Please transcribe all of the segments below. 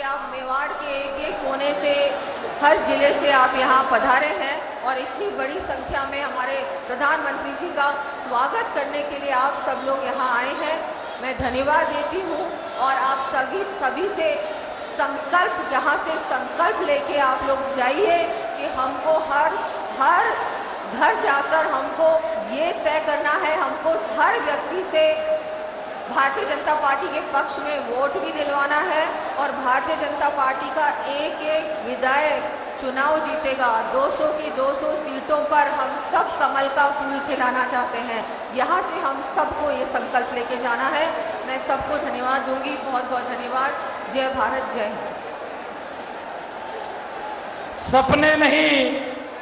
आप मेवाड़ के एक एक कोने से, हर जिले से आप यहाँ पधारे हैं और इतनी बड़ी संख्या में हमारे प्रधानमंत्री जी का स्वागत करने के लिए आप सब लोग यहाँ आए हैं। मैं धन्यवाद देती हूँ और आप सभी से संकल्प, यहाँ से संकल्प लेके आप लोग जाइए कि हमको हर घर जाकर हमको ये तय करना है, हमको हर व्यक्ति से भारतीय जनता पार्टी के पक्ष में वोट भी दिलवाना है और भारतीय जनता पार्टी का एक एक विधायक चुनाव जीतेगा। 200 की 200 सीटों पर हम सब कमल का फूल खिलाना चाहते हैं। यहाँ से हम सबको ये संकल्प लेके जाना है। मैं सबको धन्यवाद दूंगी, बहुत बहुत धन्यवाद। जय भारत, जय हिंद।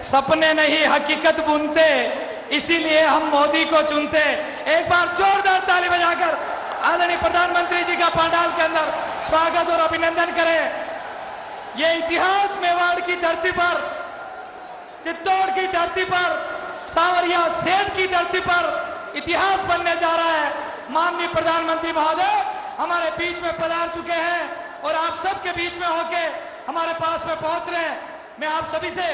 सपने नहीं हकीकत बुनते, इसीलिए हम मोदी को चुनते। एक बार जोरदार ताली बजाकर आदरणीय प्रधानमंत्री जी का पंडाल के अंदर स्वागत और अभिनंदन करें। ये इतिहास मेवाड़ की धरती पर, चित्तौड़ की धरती पर, सांवरिया सेठ की धरती पर इतिहास बनने जा रहा है। माननीय प्रधानमंत्री महोदय हमारे बीच में पधार चुके हैं और आप सबके बीच में होके हमारे पास में पहुंच रहे हैं। मैं आप सभी से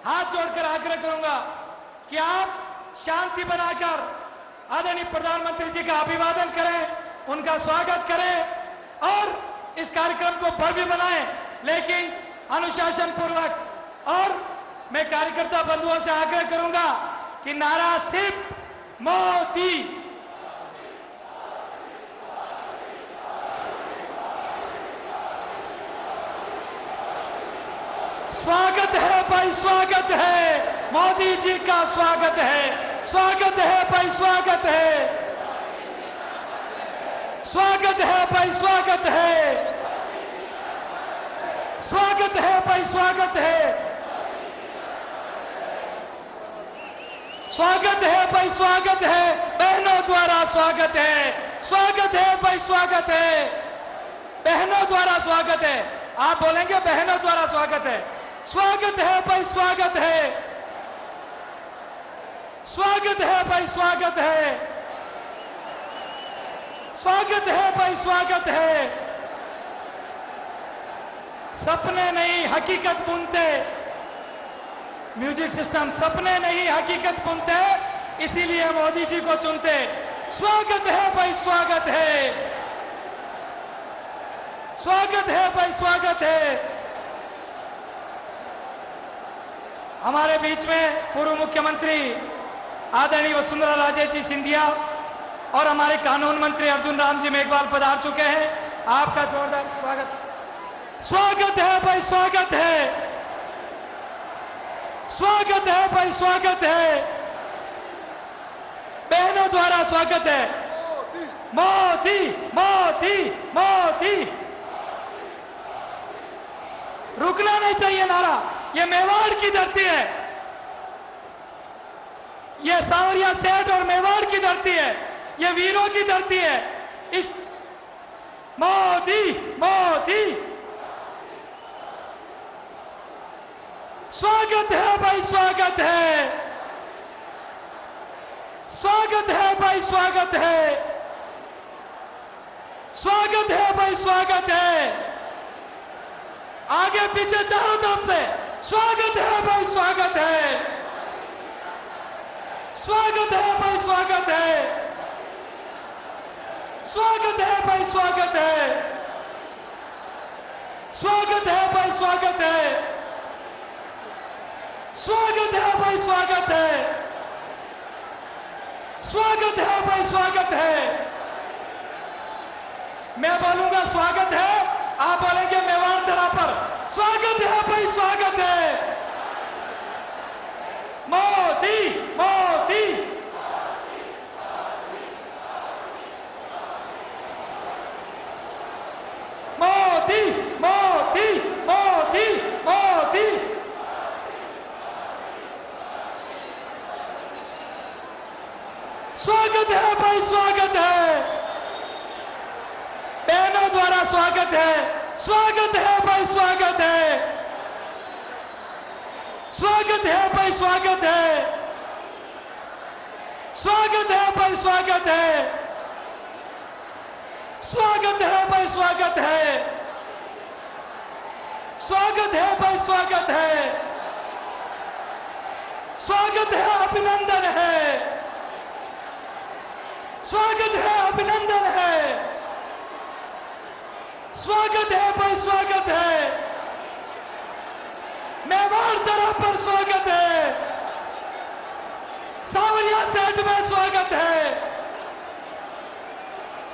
हाथ जोड़कर आग्रह करूंगा कि आप शांति बनाकर आदरणीय प्रधानमंत्री जी का अभिवादन करें, उनका स्वागत करें और इस कार्यक्रम को भव्य बनाएं, लेकिन अनुशासन पूर्वक। और मैं कार्यकर्ता बंधुओं से आग्रह करूंगा कि नारा सिर्फ मोदी, स्वागत है भाई, स्वागत है मोदी जी का, स्वागत है, स्वागत है भाई, स्वागत है, स्वागत है भाई, स्वागत है, स्वागत है भाई, स्वागत है, स्वागत है भाई, स्वागत है, बहनों द्वारा स्वागत है, स्वागत है भाई, स्वागत है, बहनों द्वारा स्वागत है। आप बोलेंगे बहनों द्वारा स्वागत है। स्वागत है भाई, स्वागत है, स्वागत है भाई, स्वागत है, स्वागत है भाई, स्वागत है। सपने नहीं हकीकत बुनते, म्यूजिक सिस्टम, सपने नहीं हकीकत बुनते, इसीलिए मोदी जी को चुनते। स्वागत है भाई, स्वागत है, स्वागत है भाई, स्वागत है। हमारे बीच में पूर्व मुख्यमंत्री आदरणीय वसुंधरा राजे जी सिंधिया और हमारे कानून मंत्री अर्जुन राम जी मेघवाल पधार चुके हैं। आपका जोरदार स्वागत। स्वागत है भाई, स्वागत है, स्वागत है भाई, स्वागत है, बहनों द्वारा स्वागत है। मोदी मोदी मोदी, रुकना नहीं चाहिए नारा। ये मेवाड़ की धरती है, ये सांवरिया सेठ और मेवाड़ की धरती है, ये वीरों की धरती है। इस मोदी मोदी, स्वागत है भाई, स्वागत है, स्वागत है भाई, स्वागत है, स्वागत है भाई, स्वागत है। आगे पीछे चारों तरफ से स्वागत है भाई, स्वागत है, स्वागत है भाई, स्वागत है, स्वागत है भाई, स्वागत है, स्वागत है भाई, स्वागत है, स्वागत है भाई, स्वागत है, स्वागत है भाई, स्वागत है। मैं बोलूंगा स्वागत है, आप बोलेंगे मेवाड़ धरा पर। स्वागत है भाई, स्वागत है। मोदी मोदी, मोदी मोदी मोदी मोदी, स्वागत है भाई, स्वागत है, बहनों द्वारा स्वागत है। स्वागत है भाई, स्वागत है, स्वागत है भाई, स्वागत है, स्वागत है भाई, स्वागत है, स्वागत है भाई, स्वागत है, स्वागत है भाई, स्वागत है, स्वागत है, अभिनंदन है, स्वागत है, अभिनंदन है, स्वागत है भाई, स्वागत है, मेवाड़ दरा पर स्वागत है, सांवरिया सेठ में स्वागत है,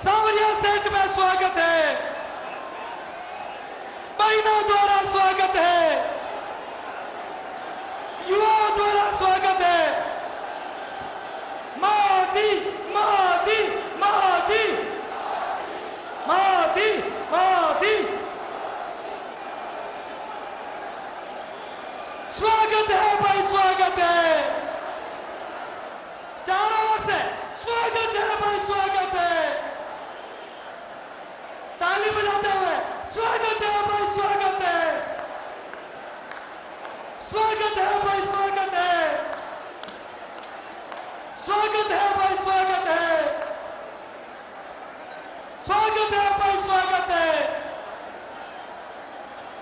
सांवरिया सेठ में स्वागत है, बहनों द्वारा स्वागत है, युवाओं द्वारा स्वागत है, मोदी मोदी मोदी मोदी मोदी, स्वागत है भाई, स्वागत है, चारों ओर से स्वागत है भाई, स्वागत है, ताली बजाते हुए स्वागत है भाई, स्वागत है, स्वागत है भाई, स्वागत है, स्वागत है भाई, स्वागत है, स्वागत है भाई, स्वागत है,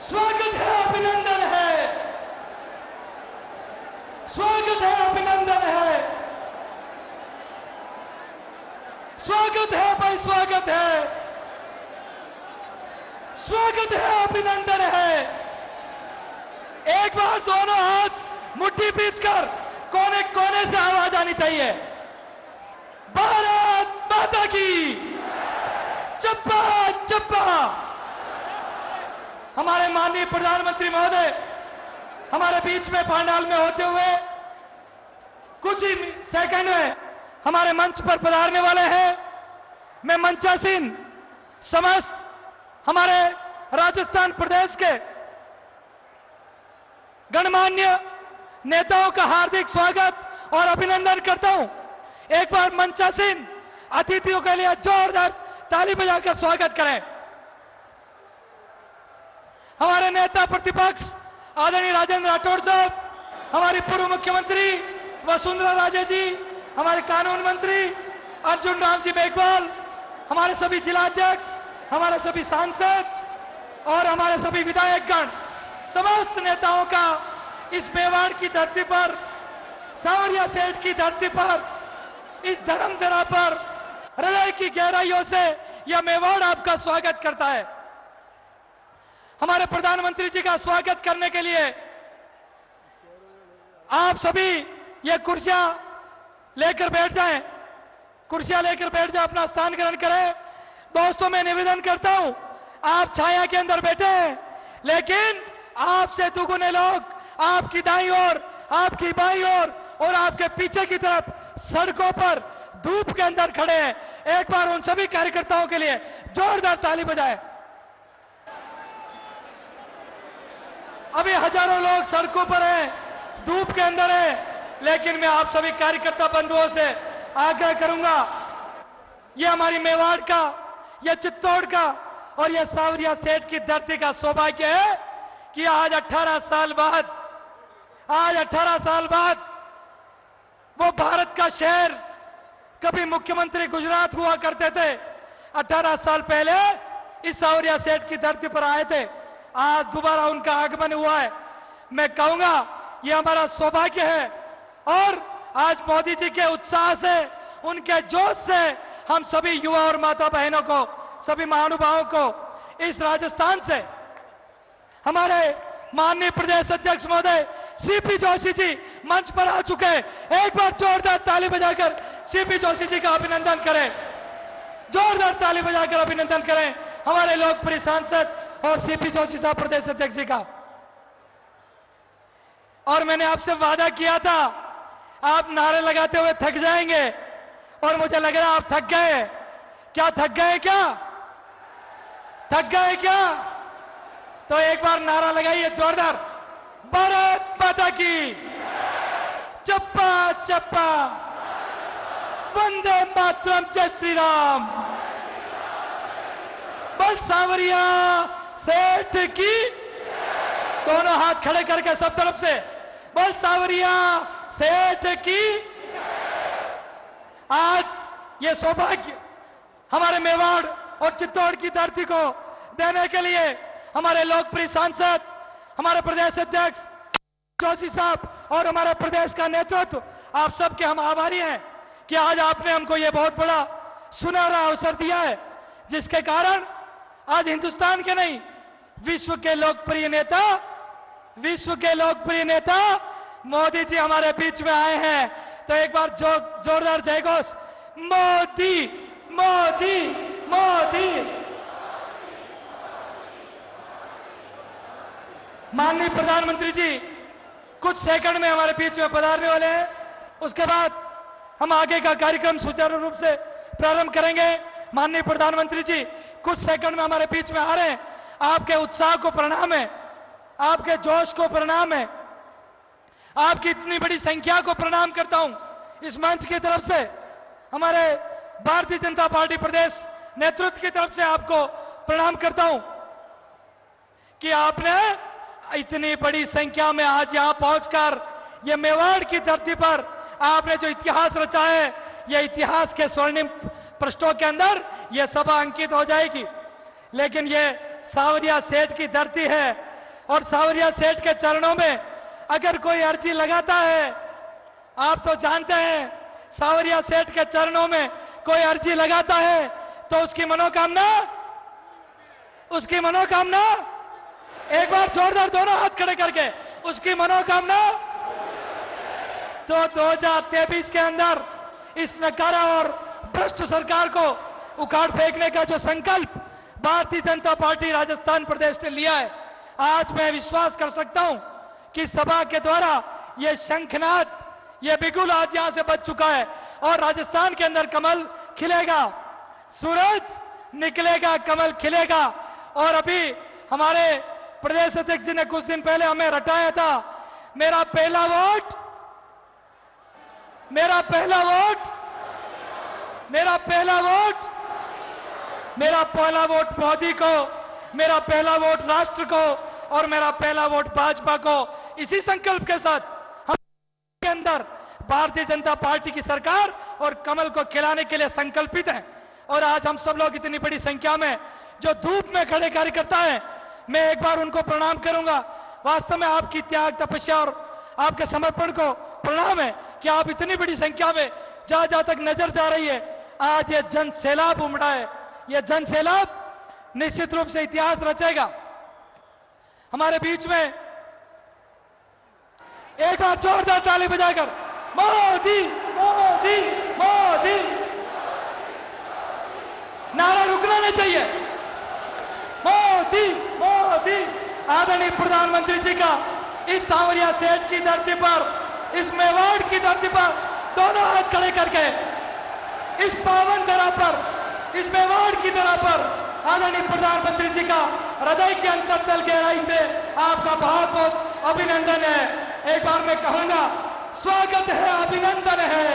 स्वागत है, अभिनंदन है, स्वागत है, अभिनंदन है, स्वागत है भाई, स्वागत है, स्वागत है, अभिनंदन है। एक बार दोनों हाथ मुट्ठी बीच कर कोने कोने से आवाज आनी चाहिए, भारत माता की चप्पा चप्पा। हमारे माननीय प्रधानमंत्री महोदय हमारे बीच में पंडाल में होते हुए कुछ ही सेकंड में हमारे मंच पर पधारने वाले हैं। मैं मंचासीन समस्त हमारे राजस्थान प्रदेश के गणमान्य नेताओं का हार्दिक स्वागत और अभिनंदन करता हूं। एक बार मंचासीन अतिथियों के लिए जोरदार ताली बजाकर स्वागत करें। हमारे नेता प्रतिपक्ष आदरणीय राजेंद्र राठौड़ साहब, हमारी पूर्व मुख्यमंत्री वसुंधरा राजे जी, हमारे कानून मंत्री अर्जुन राम जी मेघवाल, हमारे सभी जिलाध्यक्ष, हमारे सभी सांसद और हमारे सभी विधायकगण, समस्त नेताओं का इस मेवाड़ की धरती पर, सांवरिया सेठ की धरती पर, इस धर्मधरा पर हृदय की गहराइयों से यह मेवाड़ आपका स्वागत करता है। हमारे प्रधानमंत्री जी का स्वागत करने के लिए आप सभी ये कुर्सियां लेकर बैठ जाएं, कुर्सियां लेकर बैठ जाएं, अपना स्थान ग्रहण करें। दोस्तों, मैं निवेदन करता हूं, आप छाया के अंदर बैठे हैं, लेकिन आपसे दुगुने लोग आपकी दाईं ओर, आपकी बाईं ओर और आपके पीछे की तरफ सड़कों पर धूप के अंदर खड़े हैं। एक बार उन सभी कार्यकर्ताओं के लिए जोरदार ताली बजाएं। अभी हजारों लोग सड़कों पर हैं, धूप के अंदर हैं, लेकिन मैं आप सभी कार्यकर्ता बंधुओं से आग्रह करूंगा, यह हमारी मेवाड़ का, यह चित्तौड़ का और यह सांवरिया सेठ की धरती का सौभाग्य है कि आज 18 साल बाद वो भारत का शहर, कभी मुख्यमंत्री गुजरात हुआ करते थे, 18 साल पहले इस सांवरिया सेठ की धरती पर आए थे। आज दोबारा उनका आगमन हुआ है। मैं कहूंगा ये हमारा सौभाग्य है और आज मोदी जी के उत्साह से, उनके जोश से हम सभी युवा और माता बहनों को, सभी महानुभावों को इस राजस्थान से हमारे माननीय प्रदेश अध्यक्ष महोदय सीपी जोशी जी मंच पर आ चुके हैं। एक बार जोरदार ताली बजाकर सीपी जोशी जी का अभिनंदन करें, जोरदार ताली बजाकर अभिनंदन करें हमारे लोकप्रिय सांसद और सीपी जोशी साहब प्रदेश अध्यक्ष जी का। और मैंने आपसे वादा किया था, आप नारे लगाते हुए थक जाएंगे और मुझे लग रहा है आप थक गए। क्या थक गए? क्या थक गए? क्या? तो एक बार नारा लगाइए जोरदार, भारत माता की चप्पा चप्पा, वंदे मातरम, जय श्री राम। बल सांवरिया सेठ की, दोनों हाथ खड़े करके सब तरफ से, बल सांवरिया सेठ की। आज ये सौभाग्य हमारे मेवाड़ और चित्तौड़ की धरती को देने के लिए हमारे लोकप्रिय सांसद हमारे प्रदेश अध्यक्ष जोशी साहब और हमारे प्रदेश का नेतृत्व, आप सबके हम आभारी हैं कि आज आपने हमको ये बहुत बड़ा सुनहरा अवसर दिया है, जिसके कारण आज हिंदुस्तान के नहीं विश्व के लोकप्रिय नेता मोदी जी हमारे बीच में आए हैं। तो एक बार जोरदार जयघोष, मोदी मोदी मोदी। माननीय प्रधानमंत्री जी कुछ सेकंड में हमारे बीच में पधारने वाले हैं। उसके बाद हम आगे का कार्यक्रम सुचारू रूप से प्रारंभ करेंगे। माननीय प्रधानमंत्री जी कुछ सेकंड में हमारे बीच में आ रहे हैं। आपके उत्साह को प्रणाम है, आपके जोश को प्रणाम है, आपकी इतनी बड़ी संख्या को प्रणाम करता हूं। इस मंच की तरफ से, हमारे भारतीय जनता पार्टी प्रदेश नेतृत्व की तरफ से आपको प्रणाम करता हूं कि आपने इतनी बड़ी संख्या में आज यहां पहुंचकर ये मेवाड़ की धरती पर आपने जो इतिहास रचा है, ये इतिहास के स्वर्णिम पृष्ठों के अंदर ये सभा अंकित हो जाएगी। लेकिन ये सावरिया सेठ की धरती है और सावरिया सेठ के चरणों में अगर कोई अर्जी लगाता है, आप तो जानते हैं सावरिया सेठ के चरणों में कोई अर्जी लगाता है तो उसकी मनोकामना एक बार जोरदार दोनों हाथ खड़े करके, उसकी मनोकामना तो 2023 के अंदर इस नकारा और भ्रष्ट सरकार को उखाड़ फेंकने का जो संकल्प भारतीय जनता पार्टी राजस्थान प्रदेश ने लिया है, आज मैं विश्वास कर सकता हूं कि सभा के द्वारा ये शंखनाद, ये बिगुल आज यहां से बच चुका है और राजस्थान के अंदर कमल खिलेगा, सूरज निकलेगा, कमल खिलेगा। और अभी हमारे प्रदेश अध्यक्ष जी ने कुछ दिन पहले हमें रटाया था, मेरा पहला वोट मेरा पहला वोट मोदी को, मेरा पहला वोट राष्ट्र को और मेरा पहला वोट भाजपा को। इसी संकल्प के साथ हम के अंदर भारतीय जनता पार्टी की सरकार और कमल को खिलाने के लिए संकल्पित हैं। और आज हम सब लोग इतनी बड़ी संख्या में जो धूप में खड़े कार्यकर्ता हैं, मैं एक बार उनको प्रणाम करूंगा। वास्तव में आपकी त्याग, तपस्या और आपके समर्पण को प्रणाम है कि आप इतनी बड़ी संख्या में जहां तक नजर जा रही है, आज ये जन सैलाब उमड़ा है। ये जन सैलाब निश्चित रूप से इतिहास रचेगा। हमारे बीच में एक बार जोरदार ताली बजाकर मोदी मोदी मोदी नारा रुकना नहीं चाहिए। मोदी मोदी। आदरणीय प्रधानमंत्री जी का इस सांवरिया सेठ की धरती पर, इस मेवाड़ की धरती पर दोनों हाथ खड़े करके इस पावन धरा पर, इस मेवाड़ की धरा पर आदरणीय प्रधानमंत्री जी का हृदय के अंतरतल गहराई से आपका बहुत बहुत अभिनंदन है। एक बार मैं कहूंगा, स्वागत है, अभिनंदन है,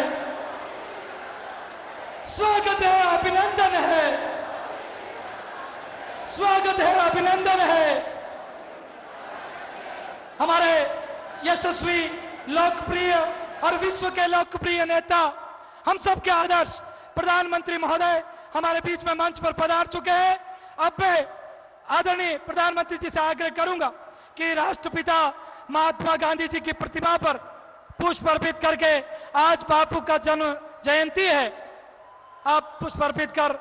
स्वागत है, अभिनंदन है, स्वागत है, अभिनंदन है। हमारे यशस्वी, लोकप्रिय और विश्व के लोकप्रिय नेता, हम सबके आदर्श प्रधानमंत्री महोदय हमारे बीच में मंच पर पधार चुके हैं। अब मैं आदरणीय प्रधानमंत्री जी से आग्रह करूंगा कि राष्ट्रपिता महात्मा गांधी जी की प्रतिमा पर पुष्प अर्पित करके, आज बापू का जन्म जयंती है, आप पुष्प अर्पित कर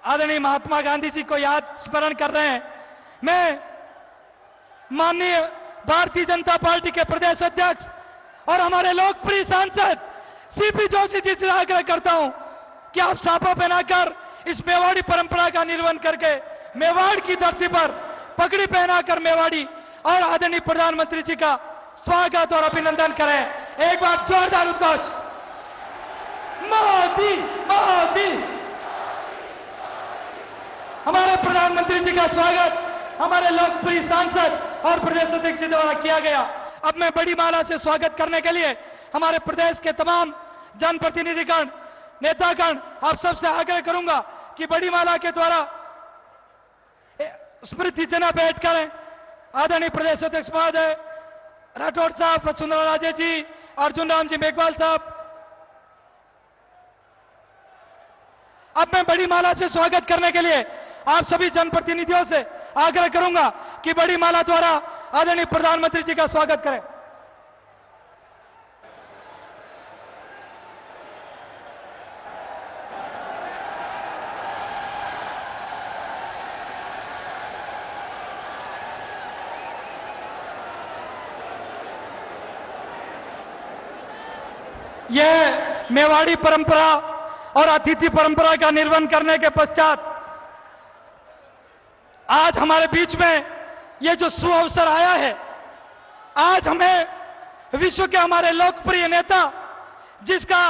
आदरणीय महात्मा गांधी जी को याद स्मरण कर रहे हैं। मैं माननीय भारतीय जनता पार्टी के प्रदेश अध्यक्ष और हमारे लोकप्रिय सांसद सीपी जोशी जी से आग्रह करता हूं कि आप साफा पहनाकर इस मेवाड़ी परंपरा का निर्वहन करके मेवाड़ की धरती पर पगड़ी पहनाकर मेवाड़ी और आदरणीय प्रधानमंत्री जी का स्वागत और अभिनंदन करें। एक बार जोरदार उद्घोष, मोदी मोदी। हमारे प्रधानमंत्री जी का स्वागत हमारे लोकप्रिय सांसद और प्रदेश अध्यक्ष जी द्वारा किया गया। अब मैं बड़ी माला से स्वागत करने के लिए हमारे प्रदेश के तमाम जनप्रतिनिधिगण, नेतागण, आप सबसे आग्रह करूंगा कि बड़ी माला के द्वारा स्मृति चिन्ह भेंट करें। आदरणीय प्रदेश अध्यक्ष महोदय राठौड़ साहब, वसुंधरा राजे जी, अर्जुन राम जी मेघवाल साहब, अब मैं बड़ी माला से स्वागत करने के लिए आप सभी जनप्रतिनिधियों से आग्रह करूंगा कि बड़ी माला द्वारा आदरणीय प्रधानमंत्री जी का स्वागत करें। यह मेवाड़ी परंपरा और अतिथि परंपरा का निर्वहन करने के पश्चात आज हमारे बीच में यह जो सुअवसर आया है, आज हमें विश्व के हमारे लोकप्रिय नेता, जिसका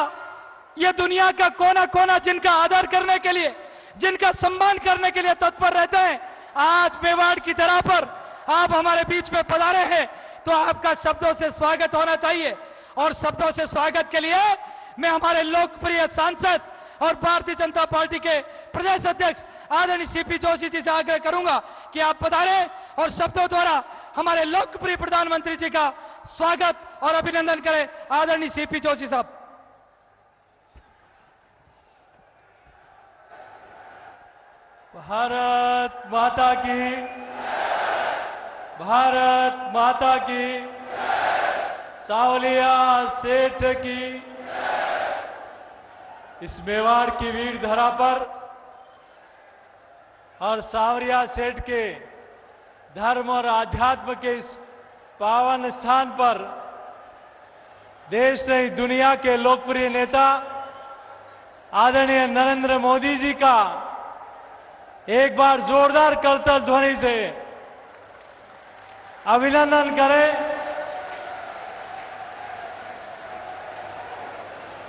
यह दुनिया का कोना कोना जिनका आदर करने के लिए, जिनका सम्मान करने के लिए तत्पर रहते हैं, आज मेवाड़ की धरा पर आप हमारे बीच में पधारे हैं, तो आपका शब्दों से स्वागत होना चाहिए। और शब्दों से स्वागत के लिए मैं हमारे लोकप्रिय सांसद और भारतीय जनता पार्टी के प्रदेश अध्यक्ष आदरणीय सीपी जोशी जी से आग्रह करूंगा कि आप पधारे और शब्दों द्वारा हमारे लोकप्रिय प्रधानमंत्री जी का स्वागत और अभिनंदन करें। आदरणीय सीपी जोशी साहब। भारत माता की, भारत माता की, सावलिया सेठ की। इस मेवाड़ की वीर धरा पर और सावरिया सेठ के धर्म और आध्यात्म के इस पावन स्थान पर देश से दुनिया के लोकप्रिय नेता आदरणीय नरेंद्र मोदी जी का एक बार जोरदार करतल ध्वनि से अभिनंदन करें।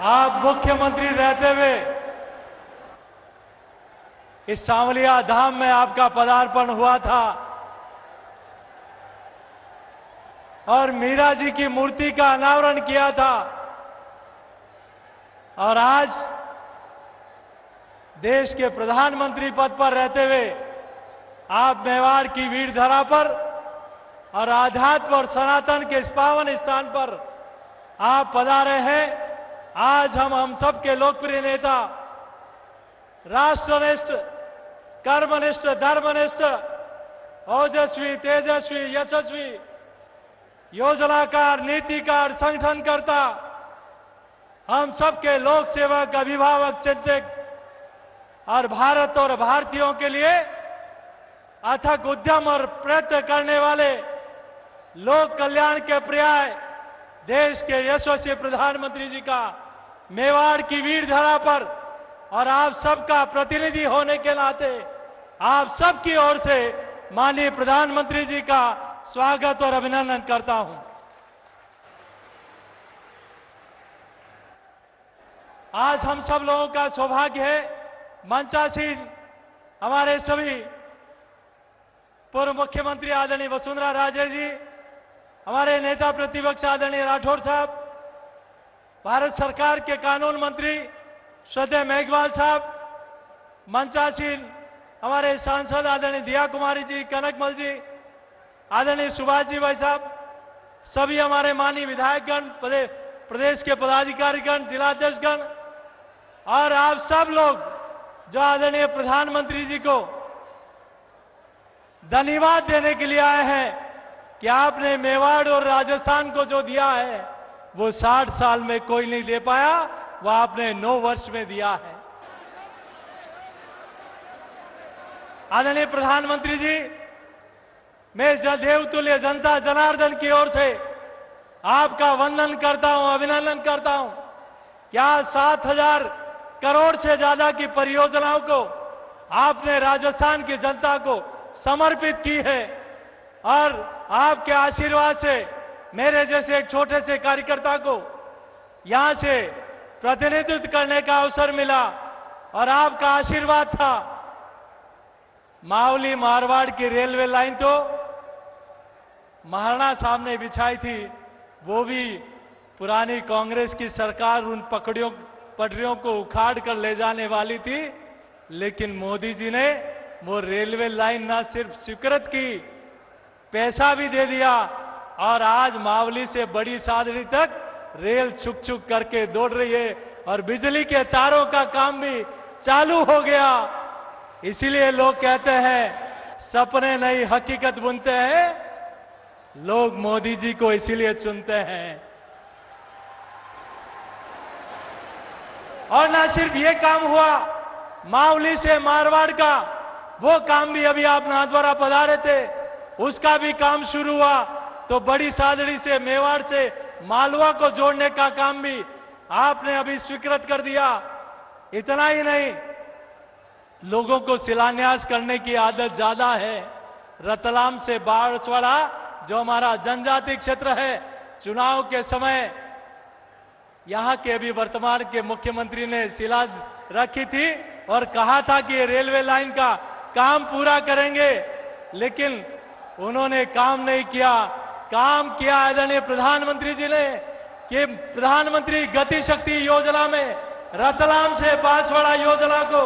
आप मुख्यमंत्री रहते हुए इस सांवलिया धाम में आपका पदार्पण हुआ था और मीरा जी की मूर्ति का अनावरण किया था, और आज देश के प्रधानमंत्री पद पर रहते हुए आप मेवाड़ की वीर धरा पर और आध्यात्म और सनातन के इस पावन स्थान पर आप पधारे हैं। आज हम सब के लोकप्रिय नेता, राष्ट्रनिष्ठ, कर्मनिष्ठ, धर्मनिष्ठ, ओजस्वी, तेजस्वी, यशस्वी, योजनाकार, नीतिकार, संगठनकर्ता, हम सबके लोक सेवक, अभिभावक, चिंतक और भारत और भारतीयों के लिए अथक उद्यम और प्रयत्न करने वाले लोक कल्याण के पर्याय देश के यशस्वी प्रधानमंत्री जी का मेवाड़ की वीर धरा पर और आप सबका प्रतिनिधि होने के नाते आप सबकी ओर से माननीय प्रधानमंत्री जी का स्वागत और अभिनंदन करता हूं। आज हम सब लोगों का सौभाग्य है, मंचासीन हमारे सभी पूर्व मुख्यमंत्री आदरणीय वसुंधरा राजे जी, हमारे नेता प्रतिपक्ष आदरणीय राठौर साहब, भारत सरकार के कानून मंत्री श्रद्धेय मेघवाल साहब, मंचासीन हमारे सांसद आदरणीय दिया कुमारी जी, कनकमल जी, आदरणीय सुभाष जी भाई साहब, सभी हमारे माननीय विधायकगण, प्रदेश के पदाधिकारीगण, जिलाध्यक्षगण और आप सब लोग जो आदरणीय प्रधानमंत्री जी को धन्यवाद देने के लिए आए हैं कि आपने मेवाड़ और राजस्थान को जो दिया है वो 60 साल में कोई नहीं दे पाया, वो आपने 9 वर्ष में दिया है। आदरणीय प्रधानमंत्री जी, मैं देवतुल्य जनता जनार्दन की ओर से आपका वंदन करता हूं, अभिनंदन करता हूं। क्या 7000 करोड़ से ज्यादा की परियोजनाओं को आपने राजस्थान की जनता को समर्पित की है और आपके आशीर्वाद से मेरे जैसे एक छोटे से कार्यकर्ता को यहां से प्रतिनिधित्व करने का अवसर मिला और आपका आशीर्वाद था। मावली मारवाड़ की रेलवे लाइन तो महाराणा साहब ने बिछाई थी, वो भी पुरानी कांग्रेस की सरकार उन पटरियों को उखाड़ कर ले जाने वाली थी, लेकिन मोदी जी ने वो रेलवे लाइन न सिर्फ स्वीकृत की, पैसा भी दे दिया और आज मावली से बड़ी सादड़ी तक रेल छुक छुक करके दौड़ रही है और बिजली के तारों का काम भी चालू हो गया। इसीलिए लोग कहते हैं सपने नहीं हकीकत बुनते हैं। लोग मोदी जी को इसीलिए चुनते हैं। और ना सिर्फ ये काम हुआ, मावली से मारवाड़ का वो काम भी अभी आप नाथद्वारा पधारे थे, उसका भी काम शुरू हुआ। तो बड़ी सादड़ी से मेवाड़ से मालवा को जोड़ने का काम भी आपने अभी स्वीकृत कर दिया। इतना ही नहीं, लोगों को शिलान्यास करने की आदत ज्यादा है। रतलाम से बांसवाड़ा जो हमारा जनजाति क्षेत्र है, चुनाव के समय यहां के अभी वर्तमान के मुख्यमंत्री ने शिला रखी थी और कहा था कि ये रेलवे लाइन का काम पूरा करेंगे, लेकिन उन्होंने काम नहीं किया। काम किया आदरणीय प्रधानमंत्री जी ने कि प्रधानमंत्री गति शक्ति योजना में रतलाम से बांसवाड़ा योजना को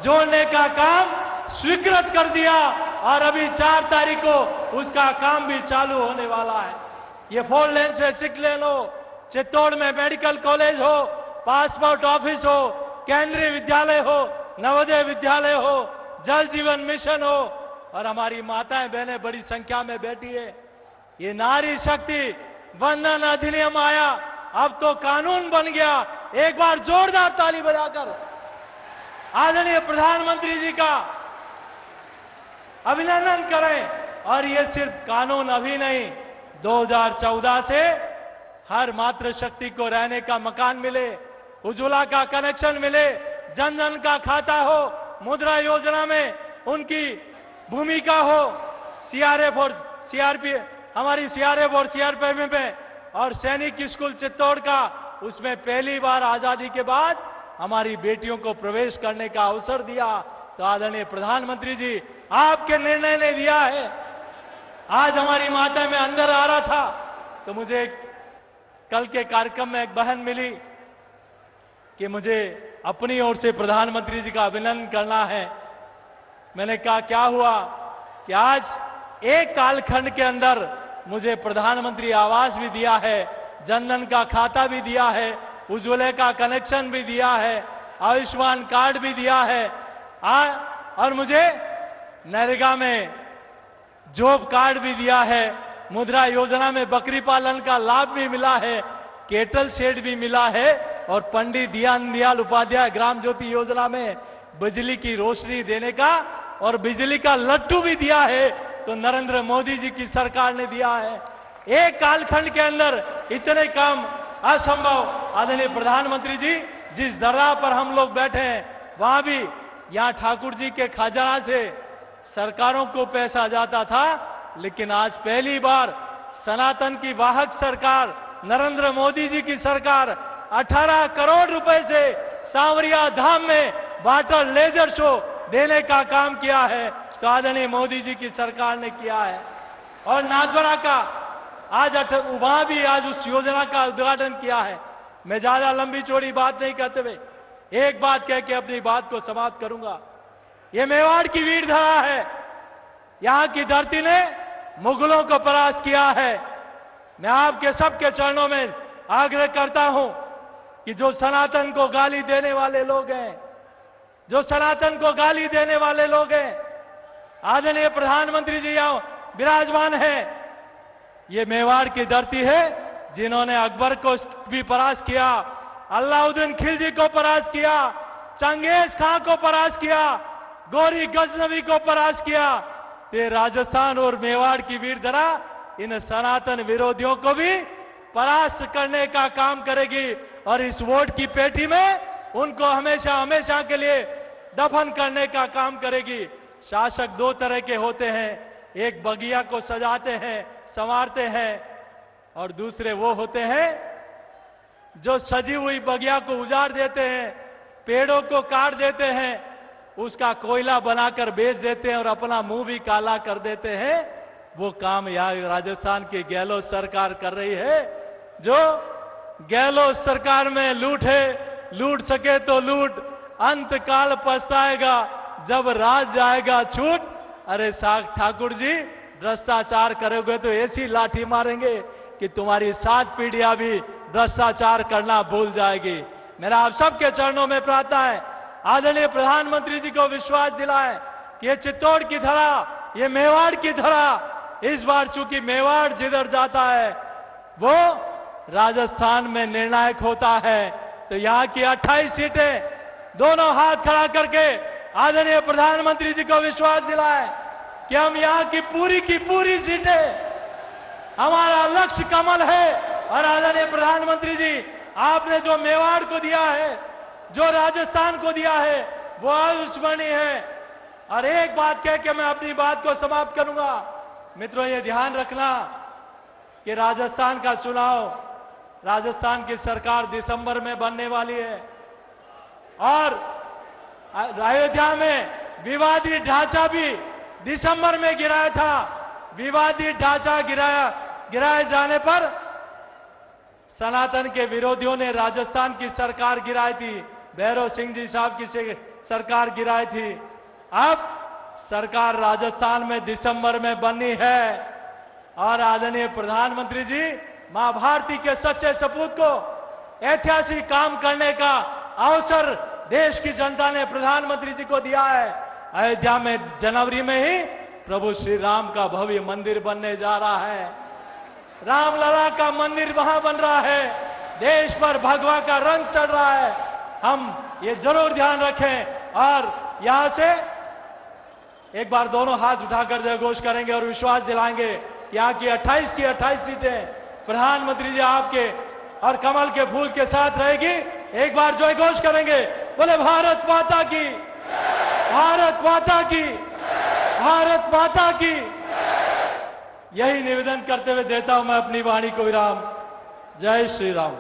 जोड़ने का काम स्वीकृत कर दिया और अभी 4 तारीख को उसका काम भी चालू होने वाला है। ये 4 लेन से 6 लेन हो, चित्तौड़ में मेडिकल कॉलेज हो, पासपोर्ट ऑफिस हो, केंद्रीय विद्यालय हो, नवोदय विद्यालय हो, जल जीवन मिशन हो, और हमारी माताएं बहनें बड़ी संख्या में बैठी है। ये नारी शक्ति वंदन अधिनियम आया, अब तो कानून बन गया। एक बार जोरदार ताली बजाकर आदरणीय प्रधानमंत्री जी का अभिनंदन करें। और ये सिर्फ कानून अभी नहीं, 2014 से हर मातृशक्ति को रहने का मकान मिले, उज्ज्वला का कनेक्शन मिले, जन जन का खाता हो, मुद्रा योजना में उनकी भूमिका हो, सीआरएफ और सीआरपीएफ, हमारी सीआरएफ और सीआरपीएफ में, और सैनिक स्कूल चित्तौड़ का, उसमें पहली बार आजादी के बाद हमारी बेटियों को प्रवेश करने का अवसर दिया। तो आदरणीय प्रधानमंत्री जी, आपके निर्णय ने दिया है। आज हमारी माता में अंदर आ रहा था तो मुझे कल के कार्यक्रम में एक बहन मिली कि मुझे अपनी ओर से प्रधानमंत्री जी का अभिनंदन करना है। मैंने कहा क्या हुआ कि आज एक कालखंड के अंदर मुझे प्रधानमंत्री आवास भी दिया है, जनधन का खाता भी दिया है, उज्ज्वला का कनेक्शन भी दिया है, आयुष्मान कार्ड भी दिया है, और मुझे नरेगा में जॉब कार्ड भी दिया है, मुद्रा योजना में बकरी पालन का लाभ भी मिला है, केटल शेड भी मिला है, और पंडित दीनदयाल उपाध्याय ग्राम ज्योति योजना में बिजली की रोशनी देने का और बिजली का लट्टू भी दिया है। तो नरेंद्र मोदी जी की सरकार ने दिया है। एक कालखंड के अंदर इतने काम असंभव। आदरणीय प्रधानमंत्री जी, जिस जगह पर हम लोग बैठे हैं वहां भी यहाँ ठाकुर जी के खजाना से सरकारों को पैसा जाता था, लेकिन आज पहली बार सनातन की वाहक सरकार नरेंद्र मोदी जी की सरकार 18 करोड़ रुपए से सांवरिया धाम में वाटर लेजर शो देने का काम किया है। तो आदरणीय मोदी जी की सरकार ने किया है। और नाथद्वारा का आज वहां भी आज उस योजना का उद्घाटन किया है। मैं ज्यादा लंबी चौड़ी बात नहीं करते हुए एक बात कह के अपनी बात को समाप्त करूंगा। ये मेवाड़ की वीर धरा है, यहाँ की धरती ने मुगलों को परास्त किया है। मैं आपके सबके चरणों में आग्रह करता हूं कि जो सनातन को गाली देने वाले लोग हैं, जो सनातन को गाली देने वाले लोग हैं, आदरणीय प्रधानमंत्री जी यहाँ विराजमान है। ये मेवाड़ की धरती है जिन्होंने अकबर को भी परास्त किया, अलाउद्दीन खिलजी को परास्त किया, चंगेज खां को परास्त किया, गौरी गजनवी को परास्त किया। ते राजस्थान और मेवाड़ की वीर धरा इन सनातन विरोधियों को भी परास्त करने का काम करेगी और इस वोट की पेटी में उनको हमेशा हमेशा के लिए दफन करने का काम करेगी। शासक 2 तरह के होते हैं, एक बगिया को सजाते हैं, संवारते हैं, और दूसरे वो होते हैं जो सजी हुई बगिया को उजाड़ देते हैं, पेड़ों को काट देते हैं, उसका कोयला बनाकर बेच देते हैं और अपना मुंह भी काला कर देते हैं। वो काम यहाँ राजस्थान की गहलोत सरकार कर रही है। जो गहलोत सरकार में लूट है, लूट सके तो लूट, अंत काल पछताएगा जब राज जाएगा छूट। अरे ठाकुर जी, भ्रष्टाचार करोगे तो ऐसी लाठी मारेंगे कि तुम्हारी 7 पीढ़ियां भी भ्रष्टाचार करना भूल जाएगी। मेरा आप सबके चरणों में प्रार्थना है, आदरणीय प्रधानमंत्री जी को विश्वास दिलाएं कि ये चित्तौड़ की धरा ये मेवाड़ की तरह इस बार चूंकि मेवाड़ जिधर जाता है वो राजस्थान में निर्णायक होता है, तो यहाँ की 28 सीटें दोनों हाथ खड़ा करके आदरणीय प्रधानमंत्री जी को विश्वास दिलाए कि हम यहाँ की पूरी सीटें, हमारा लक्ष्य कमल है। और आदरणीय प्रधानमंत्री जी, आपने जो मेवाड़ को दिया है, जो राजस्थान को दिया है, वो अविस्मरणीय है। और एक बात कह के मैं अपनी बात को समाप्त करूंगा। मित्रों, ये ध्यान रखना कि राजस्थान का चुनाव, राजस्थान की सरकार दिसंबर में बनने वाली है और अयोध्या में विवादित ढांचा भी दिसंबर में गिराया था। विवादित ढांचा गिराए जाने पर सनातन के विरोधियों ने राजस्थान की सरकार गिराई थी, भैरव सिंह जी साहब की सरकार गिराई थी। अब सरकार राजस्थान में दिसंबर में बननी है और आदरणीय प्रधानमंत्री जी मां भारती के सच्चे सपूत को ऐतिहासिक काम करने का अवसर देश की जनता ने प्रधानमंत्री जी को दिया है। अयोध्या में जनवरी में ही प्रभु श्री राम का भव्य मंदिर बनने जा रहा है। रामलला का मंदिर वहां बन रहा है। देश पर भगवा का रंग चढ़ रहा है। हम ये जरूर ध्यान रखें और यहां से एक बार दोनों हाथ उठाकर जयघोष करेंगे और विश्वास दिलाएंगे कि यहाँ की 28 की 28 सीटें प्रधानमंत्री जी आपके और कमल के फूल के साथ रहेगी। एक बार जयघोष करेंगे, बोले भारत माता की, भारत माता की, भारत माता की। यही निवेदन करते हुए देता हूं मैं अपनी वाणी को विराम। जय श्री राम।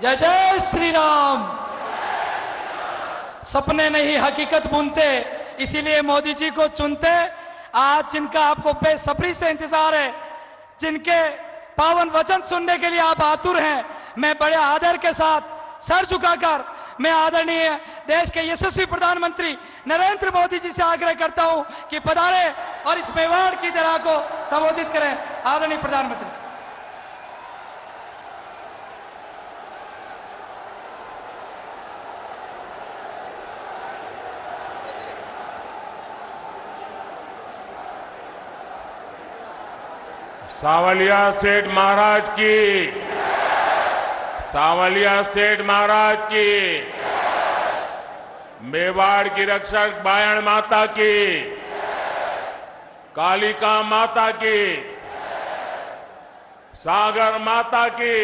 जय जय श्री राम। सपने नहीं हकीकत बुनते, इसीलिए मोदी जी को चुनते। आज जिनका आपको बेसब्री से इंतजार है, जिनके पावन वचन सुनने के लिए आप आतुर हैं, मैं बड़े आदर के साथ सर झुकाकर मैं आदरणीय देश के यशस्वी प्रधानमंत्री नरेंद्र मोदी जी से आग्रह करता हूं कि पधारे और इस मेवाड़ की तरह को संबोधित करें। आदरणीय प्रधानमंत्री जी। सावलिया सेठ महाराज की, सावलिया सेठ महाराज की, मेवाड़ की रक्षक बायण माता की, कालिका माता की, सागर माता की।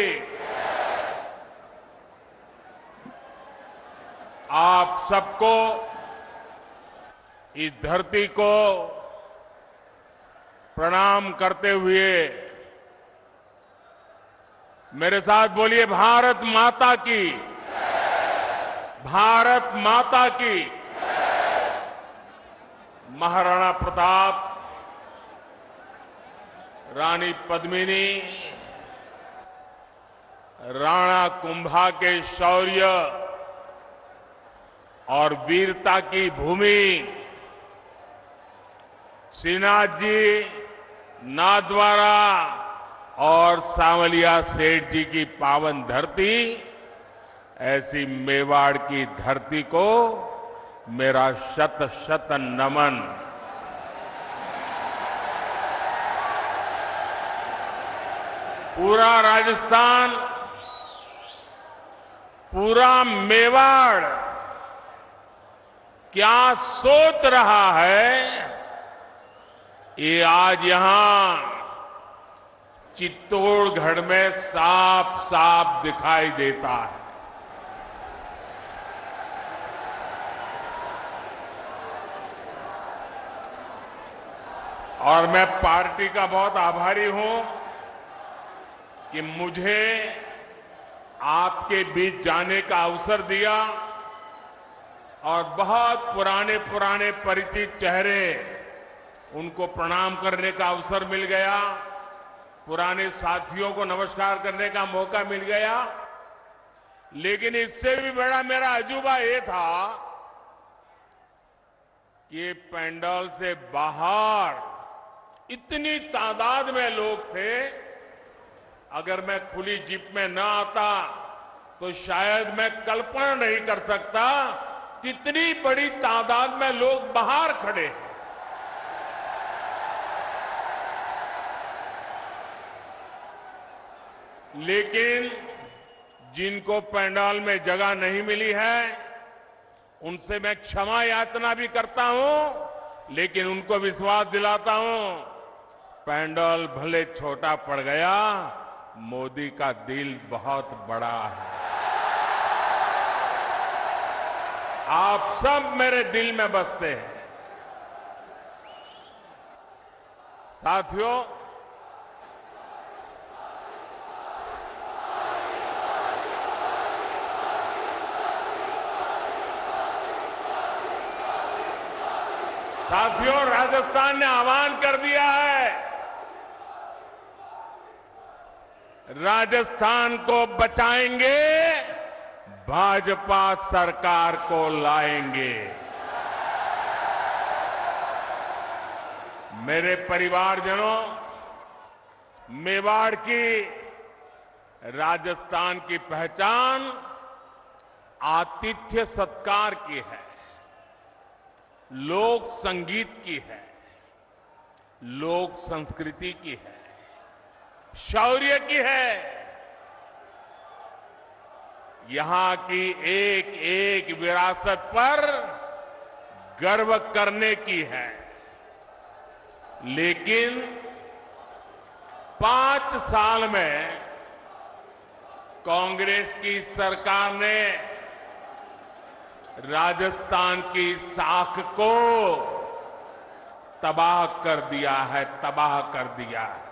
आप सबको, इस धरती को प्रणाम करते हुए मेरे साथ बोलिए, भारत माता की, भारत माता की। महाराणा प्रताप, रानी पद्मिनी, राणा कुंभा के शौर्य और वीरता की भूमि, श्रीनाथ जी, नाथद्वारा और सांवलिया सेठ जी की पावन धरती, ऐसी मेवाड़ की धरती को मेरा शत शत नमन। पूरा राजस्थान, पूरा मेवाड़ क्या सोच रहा है, ये आज यहां चित्तौड़गढ़ में साफ साफ दिखाई देता है। और मैं पार्टी का बहुत आभारी हूं कि मुझे आपके बीच जाने का अवसर दिया और बहुत पुराने पुराने परिचित चेहरे, उनको प्रणाम करने का अवसर मिल गया, पुराने साथियों को नमस्कार करने का मौका मिल गया। लेकिन इससे भी बड़ा मेरा अजूबा ये था कि पंडाल से बाहर इतनी तादाद में लोग थे। अगर मैं खुली जीप में न आता तो शायद मैं कल्पना नहीं कर सकता कितनी बड़ी तादाद में लोग बाहर खड़े हैं। लेकिन जिनको पंडाल में जगह नहीं मिली है, उनसे मैं क्षमा याचना भी करता हूं, लेकिन उनको विश्वास दिलाता हूं, पंडाल भले छोटा पड़ गया, मोदी का दिल बहुत बड़ा है। आप सब मेरे दिल में बसते हैं। साथियों, राजस्थान ने आह्वान कर दिया है, राजस्थान को बचाएंगे, भाजपा सरकार को लाएंगे। मेरे परिवारजनों, मेवाड़ की, राजस्थान की पहचान आतिथ्य सत्कार की है, लोक संगीत की है, लोक संस्कृति की है, शौर्य की है। यहां की एक एक विरासत पर गर्व करने की है। लेकिन 5 साल में कांग्रेस की सरकार ने राजस्थान की साख को तबाह कर दिया है, तबाह कर दिया है।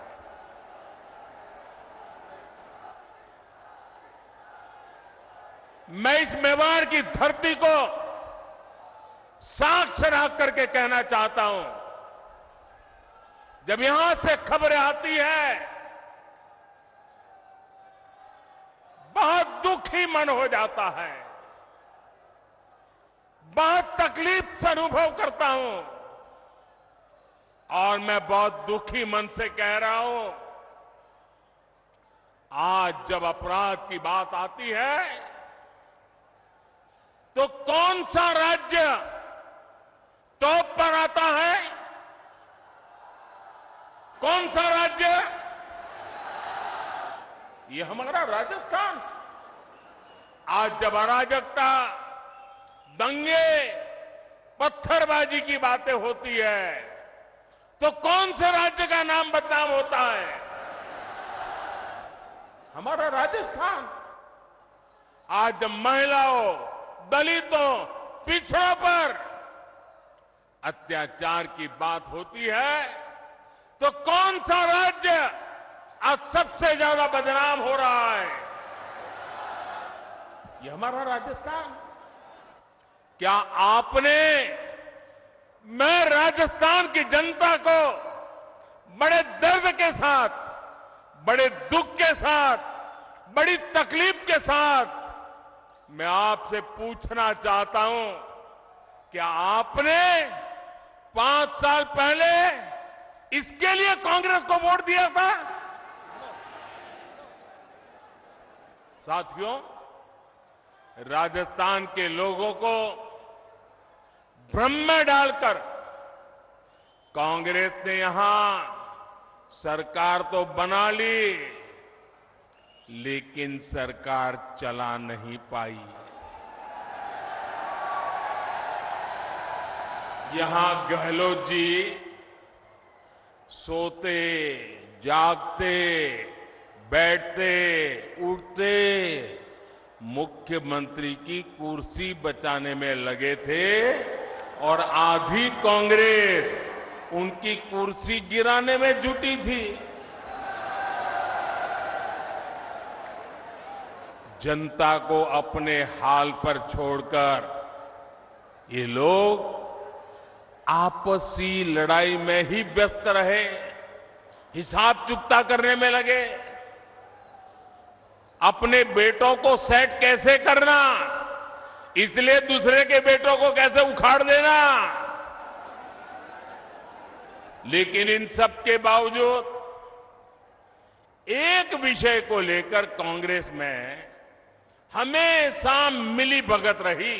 मैं इस मेवाड़ की धरती को साक्ष्य रख करके कहना चाहता हूं, जब यहां से खबरें आती है, बहुत दुखी मन हो जाता है, बहुत तकलीफ से अनुभव करता हूं। और मैं बहुत दुखी मन से कह रहा हूं, आज जब अपराध की बात आती है, तो कौन सा राज्य टॉप पर आता है? कौन सा राज्य? ये हमारा राजस्थान। आज जब अराजकता, दंगे, पत्थरबाजी की बातें होती है, तो कौन से राज्य का नाम बदनाम होता है? हमारा राजस्थान। आज जब महिलाओं, दलितों, पिछड़ों पर अत्याचार की बात होती है, तो कौन सा राज्य आज सबसे ज्यादा बदनाम हो रहा है? ये हमारा राजस्थान। क्या आपने, मैं राजस्थान की जनता को बड़े दर्द के साथ, बड़े दुख के साथ, बड़ी तकलीफ के साथ मैं आपसे पूछना चाहता हूं, क्या आपने 5 साल पहले इसके लिए कांग्रेस को वोट दिया था? साथियों, राजस्थान के लोगों को भ्रम में डालकर कांग्रेस ने यहां सरकार तो बना ली, लेकिन सरकार चला नहीं पाई। यहां गहलोत जी सोते, जागते, बैठते, उठते, मुख्यमंत्री की कुर्सी बचाने में लगे थे, और आधी कांग्रेस उनकी कुर्सी गिराने में जुटी थी। जनता को अपने हाल पर छोड़कर ये लोग आपसी लड़ाई में ही व्यस्त रहे, हिसाब चुकता करने में लगे। अपने बेटों को सेट कैसे करना, इसलिए दूसरे के बेटों को कैसे उखाड़ देना। लेकिन इन सब के बावजूद एक विषय को लेकर कांग्रेस में हमेशा मिली भगत रही,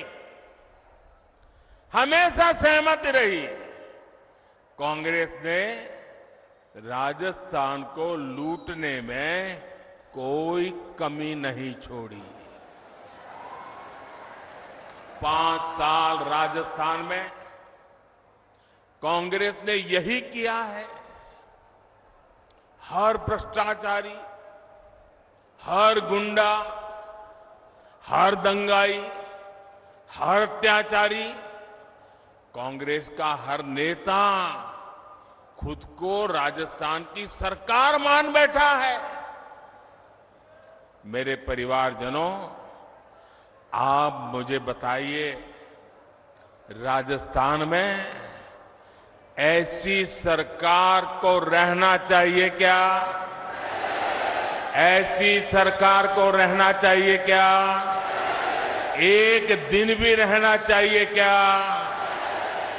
हमेशा सहमत रही। कांग्रेस ने राजस्थान को लूटने में कोई कमी नहीं छोड़ी। 5 साल राजस्थान में कांग्रेस ने यही किया है। हर भ्रष्टाचारी, हर गुंडा, हर दंगाई, हर अत्याचारी, कांग्रेस का हर नेता खुद को राजस्थान की सरकार मान बैठा है। मेरे परिवारजनों, आप मुझे बताइए, राजस्थान में ऐसी सरकार को रहना चाहिए क्या? ऐसी सरकार को रहना चाहिए क्या? एक दिन भी रहना चाहिए क्या?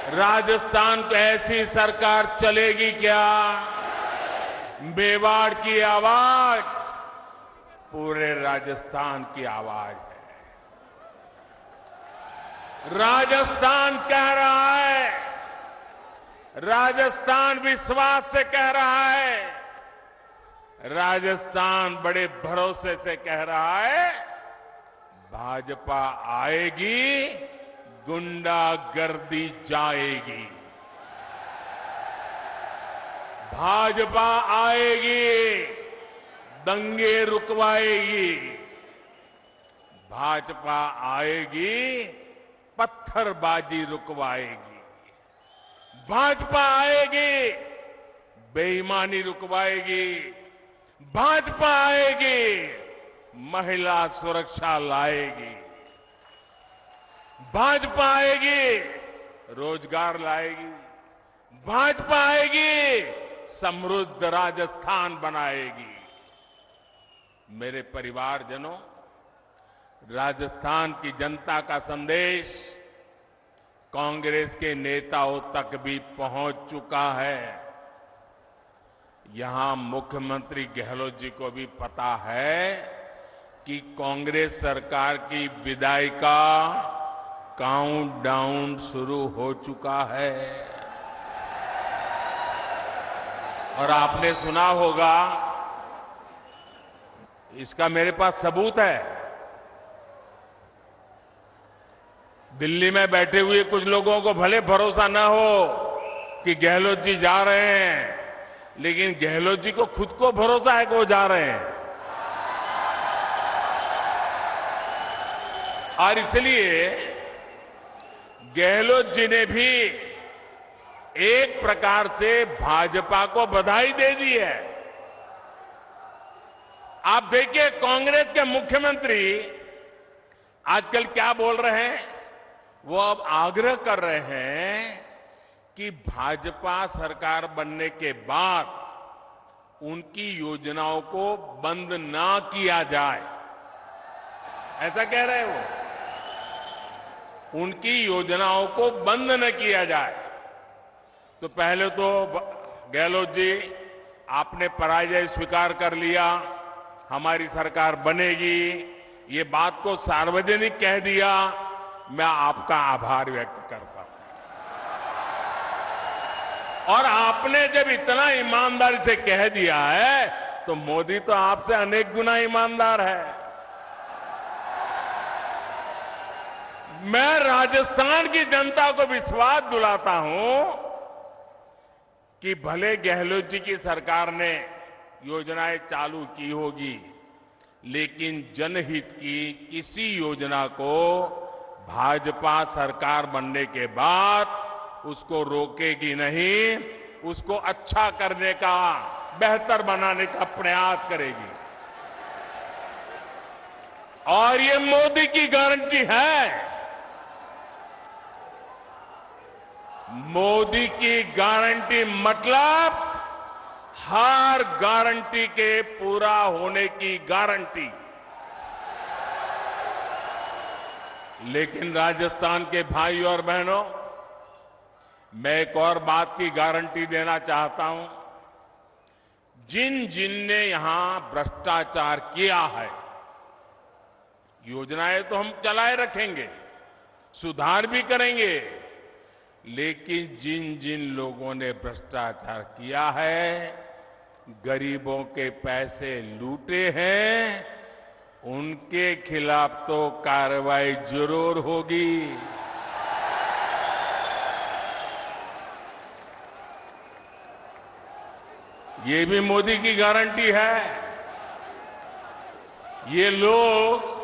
राजस्थान को ऐसी सरकार चलेगी क्या? मेवाड़ की आवाज पूरे राजस्थान की आवाज है। राजस्थान कह रहा है, राजस्थान विश्वास से कह रहा है, राजस्थान बड़े भरोसे से कह रहा है, भाजपा आएगी, गुंडागर्दी जाएगी। भाजपा आएगी, दंगे रुकवाएगी। भाजपा आएगी, पत्थरबाजी रुकवाएगी। भाजपा आएगी, बेईमानी रुकवाएगी। भाजपा आएगी, महिला सुरक्षा लाएगी। भाजपा आएगी, रोजगार लाएगी। भाजपा आएगी, समृद्ध राजस्थान बनाएगी। मेरे परिवारजनों, राजस्थान की जनता का संदेश कांग्रेस के नेताओं तक भी पहुंच चुका है। यहां मुख्यमंत्री गहलोत जी को भी पता है कि कांग्रेस सरकार की विदाई का काउंटडाउन शुरू हो चुका है। और आपने सुना होगा, इसका मेरे पास सबूत है। दिल्ली में बैठे हुए कुछ लोगों को भले भरोसा न हो कि गहलोत जी जा रहे हैं, लेकिन गहलोत जी को खुद को भरोसा है कि वो जा रहे हैं। और इसलिए गहलोत जी ने भी एक प्रकार से भाजपा को बधाई दे दी है। आप देखिए, कांग्रेस के मुख्यमंत्री आजकल क्या बोल रहे हैं? वो अब आग्रह कर रहे हैं कि भाजपा सरकार बनने के बाद उनकी योजनाओं को बंद ना किया जाए। ऐसा कह रहे हैं वो, उनकी योजनाओं को बंद न किया जाए। तो पहले तो गहलोत जी, आपने पराजय स्वीकार कर लिया, हमारी सरकार बनेगी, ये बात को सार्वजनिक कह दिया। मैं आपका आभार व्यक्त करता हूं। और आपने जब इतना ईमानदारी से कह दिया है, तो मोदी तो आपसे अनेक गुना ईमानदार है। मैं राजस्थान की जनता को विश्वास दिलाता हूं कि भले गहलोत जी की सरकार ने योजनाएं चालू की होगी, लेकिन जनहित की किसी योजना को भाजपा सरकार बनने के बाद उसको रोकेगी नहीं, उसको अच्छा करने का, बेहतर बनाने का प्रयास करेगी। और ये मोदी की गारंटी है। मोदी की गारंटी मतलब हर गारंटी के पूरा होने की गारंटी। लेकिन राजस्थान के भाई और बहनों, मैं एक और बात की गारंटी देना चाहता हूं। जिन जिन ने यहां भ्रष्टाचार किया है, योजनाएं तो हम चलाए रखेंगे, सुधार भी करेंगे, लेकिन जिन जिन लोगों ने भ्रष्टाचार किया है, गरीबों के पैसे लूटे हैं, उनके खिलाफ तो कार्रवाई जरूर होगी। ये भी मोदी की गारंटी है। ये लोग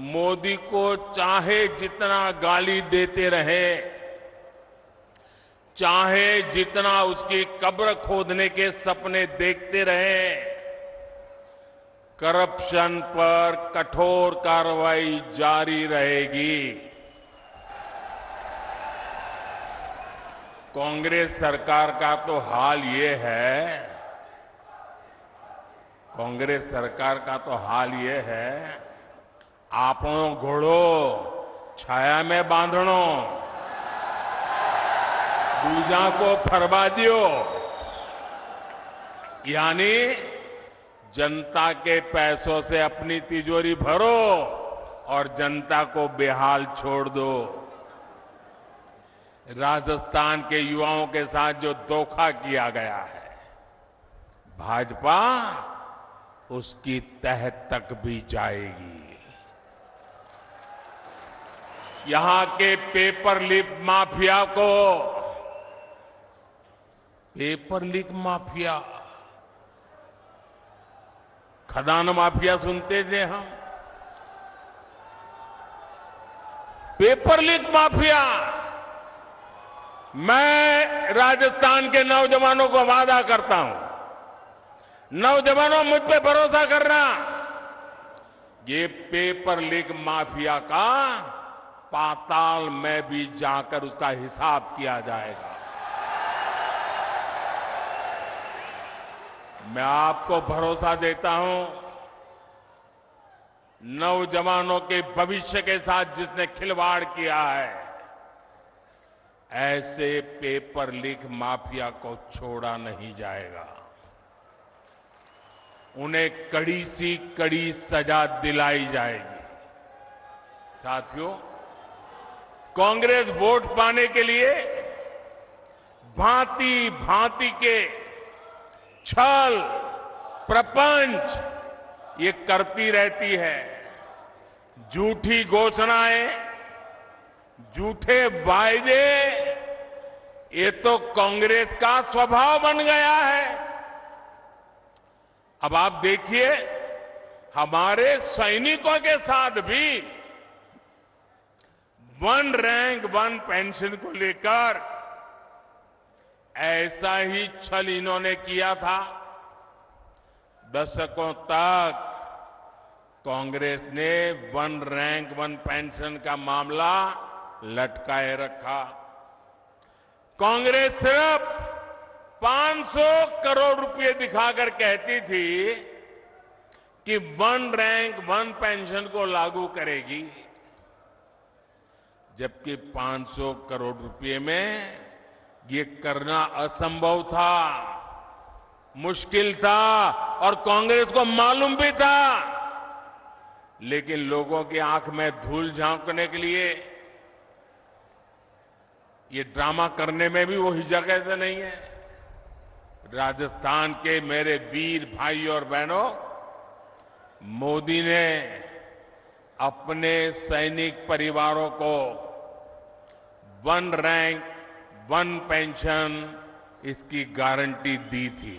मोदी को चाहे जितना गाली देते रहे, चाहे जितना उसकी कब्र खोदने के सपने देखते रहे, करप्शन पर कठोर कार्रवाई जारी रहेगी। कांग्रेस सरकार का तो हाल ये है, कांग्रेस सरकार का तो हाल ये है, आपनो घोड़ो छाया में बांधणो, दूजा को फरवा दियो। यानी जनता के पैसों से अपनी तिजोरी भरो और जनता को बेहाल छोड़ दो। राजस्थान के युवाओं के साथ जो धोखा किया गया है, भाजपा उसकी तह तक भी जाएगी। यहां के पेपर लीक माफिया को, पेपर लीक माफिया, खदान माफिया सुनते थे हम, पेपर लीक माफिया। मैं राजस्थान के नौजवानों को वादा करता हूं, नौजवानों मुझ पे भरोसा करना, ये पेपर लीक माफिया का पाताल में भी जाकर उसका हिसाब किया जाएगा। मैं आपको भरोसा देता हूं, नौजवानों के भविष्य के साथ जिसने खिलवाड़ किया है, ऐसे पेपर लीक माफिया को छोड़ा नहीं जाएगा। उन्हें कड़ी सी कड़ी सजा दिलाई जाएगी। साथियों, कांग्रेस वोट पाने के लिए भांति भांति के छल प्रपंच ये करती रहती है। झूठी घोषणाएं, झूठे वायदे, ये तो कांग्रेस का स्वभाव बन गया है। अब आप देखिए, हमारे सैनिकों के साथ भी वन रैंक वन पेंशन को लेकर ऐसा ही छल इन्होंने किया था। दशकों तक कांग्रेस ने वन रैंक वन पेंशन का मामला लटकाए रखा। कांग्रेस सिर्फ 500 करोड़ रुपए दिखाकर कहती थी कि वन रैंक वन पेंशन को लागू करेगी, जबकि 500 करोड़ रुपए में ये करना असंभव था, मुश्किल था और कांग्रेस को मालूम भी था। लेकिन लोगों की आंख में धूल झांकने के लिए ये ड्रामा करने में भी वो हिचक नहीं है। राजस्थान के मेरे वीर भाई और बहनों, मोदी ने अपने सैनिक परिवारों को वन रैंक वन पेंशन इसकी गारंटी दी थी।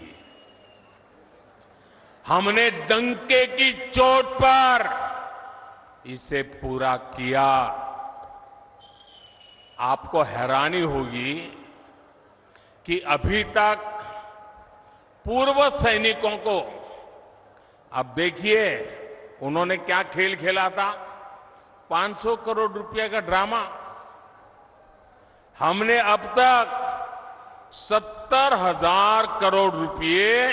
हमने डंके की चोट पर इसे पूरा किया। आपको हैरानी होगी कि अभी तक पूर्व सैनिकों को, अब देखिए उन्होंने क्या खेल खेला था, 500 करोड़ रुपए का ड्रामा। हमने अब तक 70,000 करोड़ रुपए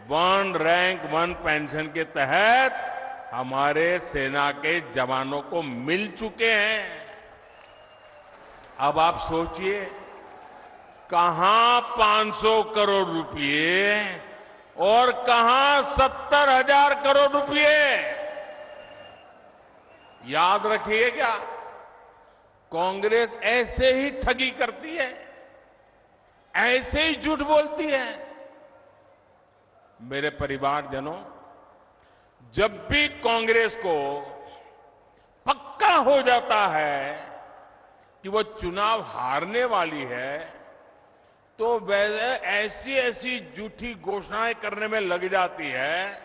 वन रैंक वन पेंशन के तहत हमारे सेना के जवानों को मिल चुके हैं। अब आप सोचिए, कहां 500 करोड़ रुपए और कहां 70,000 करोड़ रुपए। याद रखिएगा, कांग्रेस ऐसे ही ठगी करती है, ऐसे ही झूठ बोलती है। मेरे परिवारजनों, जब भी कांग्रेस को पक्का हो जाता है कि वो चुनाव हारने वाली है, तो वह ऐसी ऐसी झूठी घोषणाएं करने में लग जाती है,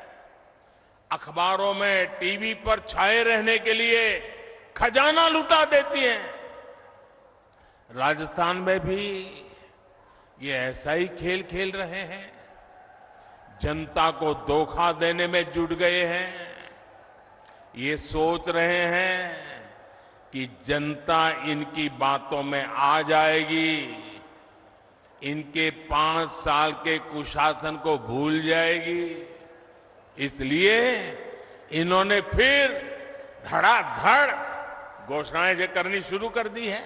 अखबारों में, टीवी पर छाए रहने के लिए खजाना लुटा देती है। राजस्थान में भी ये ऐसा ही खेल खेल रहे हैं, जनता को धोखा देने में जुट गए हैं। ये सोच रहे हैं कि जनता इनकी बातों में आ जाएगी, इनके 5 साल के कुशासन को भूल जाएगी। इसलिए इन्होंने फिर धड़ाधड़ घोषणाएं करनी शुरू कर दी है।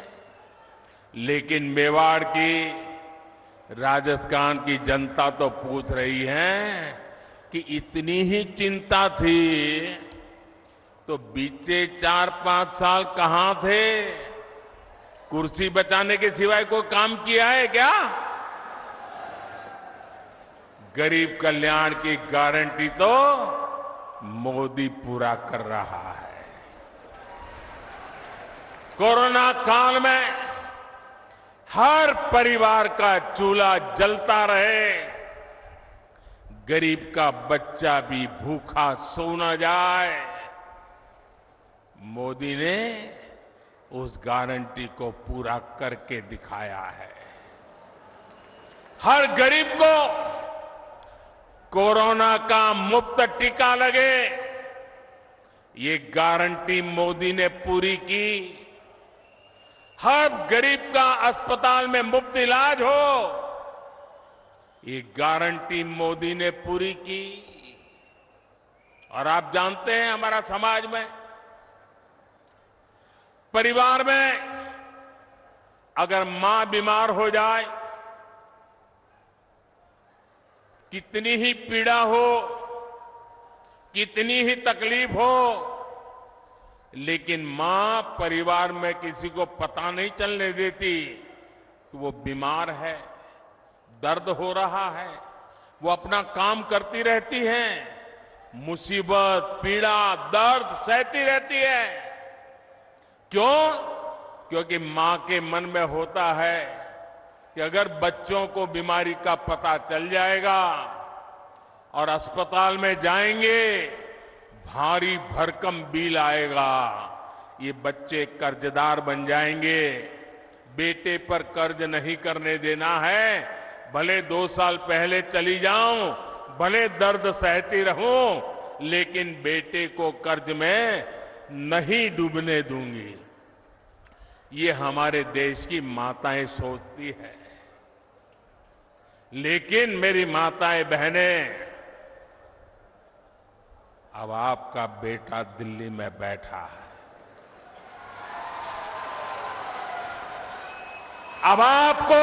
लेकिन मेवाड़ की, राजस्थान की जनता तो पूछ रही है कि इतनी ही चिंता थी तो बीते 4-5 साल कहां थे? कुर्सी बचाने के सिवाय कोई काम किया है क्या? गरीब कल्याण की गारंटी तो मोदी पूरा कर रहा है। कोरोना काल में हर परिवार का चूल्हा जलता रहे, गरीब का बच्चा भी भूखा सो न जाए, मोदी ने उस गारंटी को पूरा करके दिखाया है। हर गरीब को कोरोना का मुफ्त टीका लगे, ये गारंटी मोदी ने पूरी की। हर गरीब का अस्पताल में मुफ्त इलाज हो, ये गारंटी मोदी ने पूरी की। और आप जानते हैं, हमारा समाज में, परिवार में अगर मां बीमार हो जाए, कितनी ही पीड़ा हो, कितनी ही तकलीफ हो, लेकिन मां परिवार में किसी को पता नहीं चलने देती कि वो बीमार है, दर्द हो रहा है। वो अपना काम करती रहती है, मुसीबत, पीड़ा, दर्द सहती रहती है। क्यों? क्योंकि मां के मन में होता है कि अगर बच्चों को बीमारी का पता चल जाएगा और अस्पताल में जाएंगे, भारी भरकम बिल आएगा, ये बच्चे कर्जदार बन जाएंगे। बेटे पर कर्ज नहीं करने देना है, भले 2 साल पहले चली जाऊं, भले दर्द सहती रहूं, लेकिन बेटे को कर्ज में नहीं डूबने दूंगी। ये हमारे देश की माताएं सोचती है। लेकिन मेरी माताएं, बहनें, अब आपका बेटा दिल्ली में बैठा है, अब आपको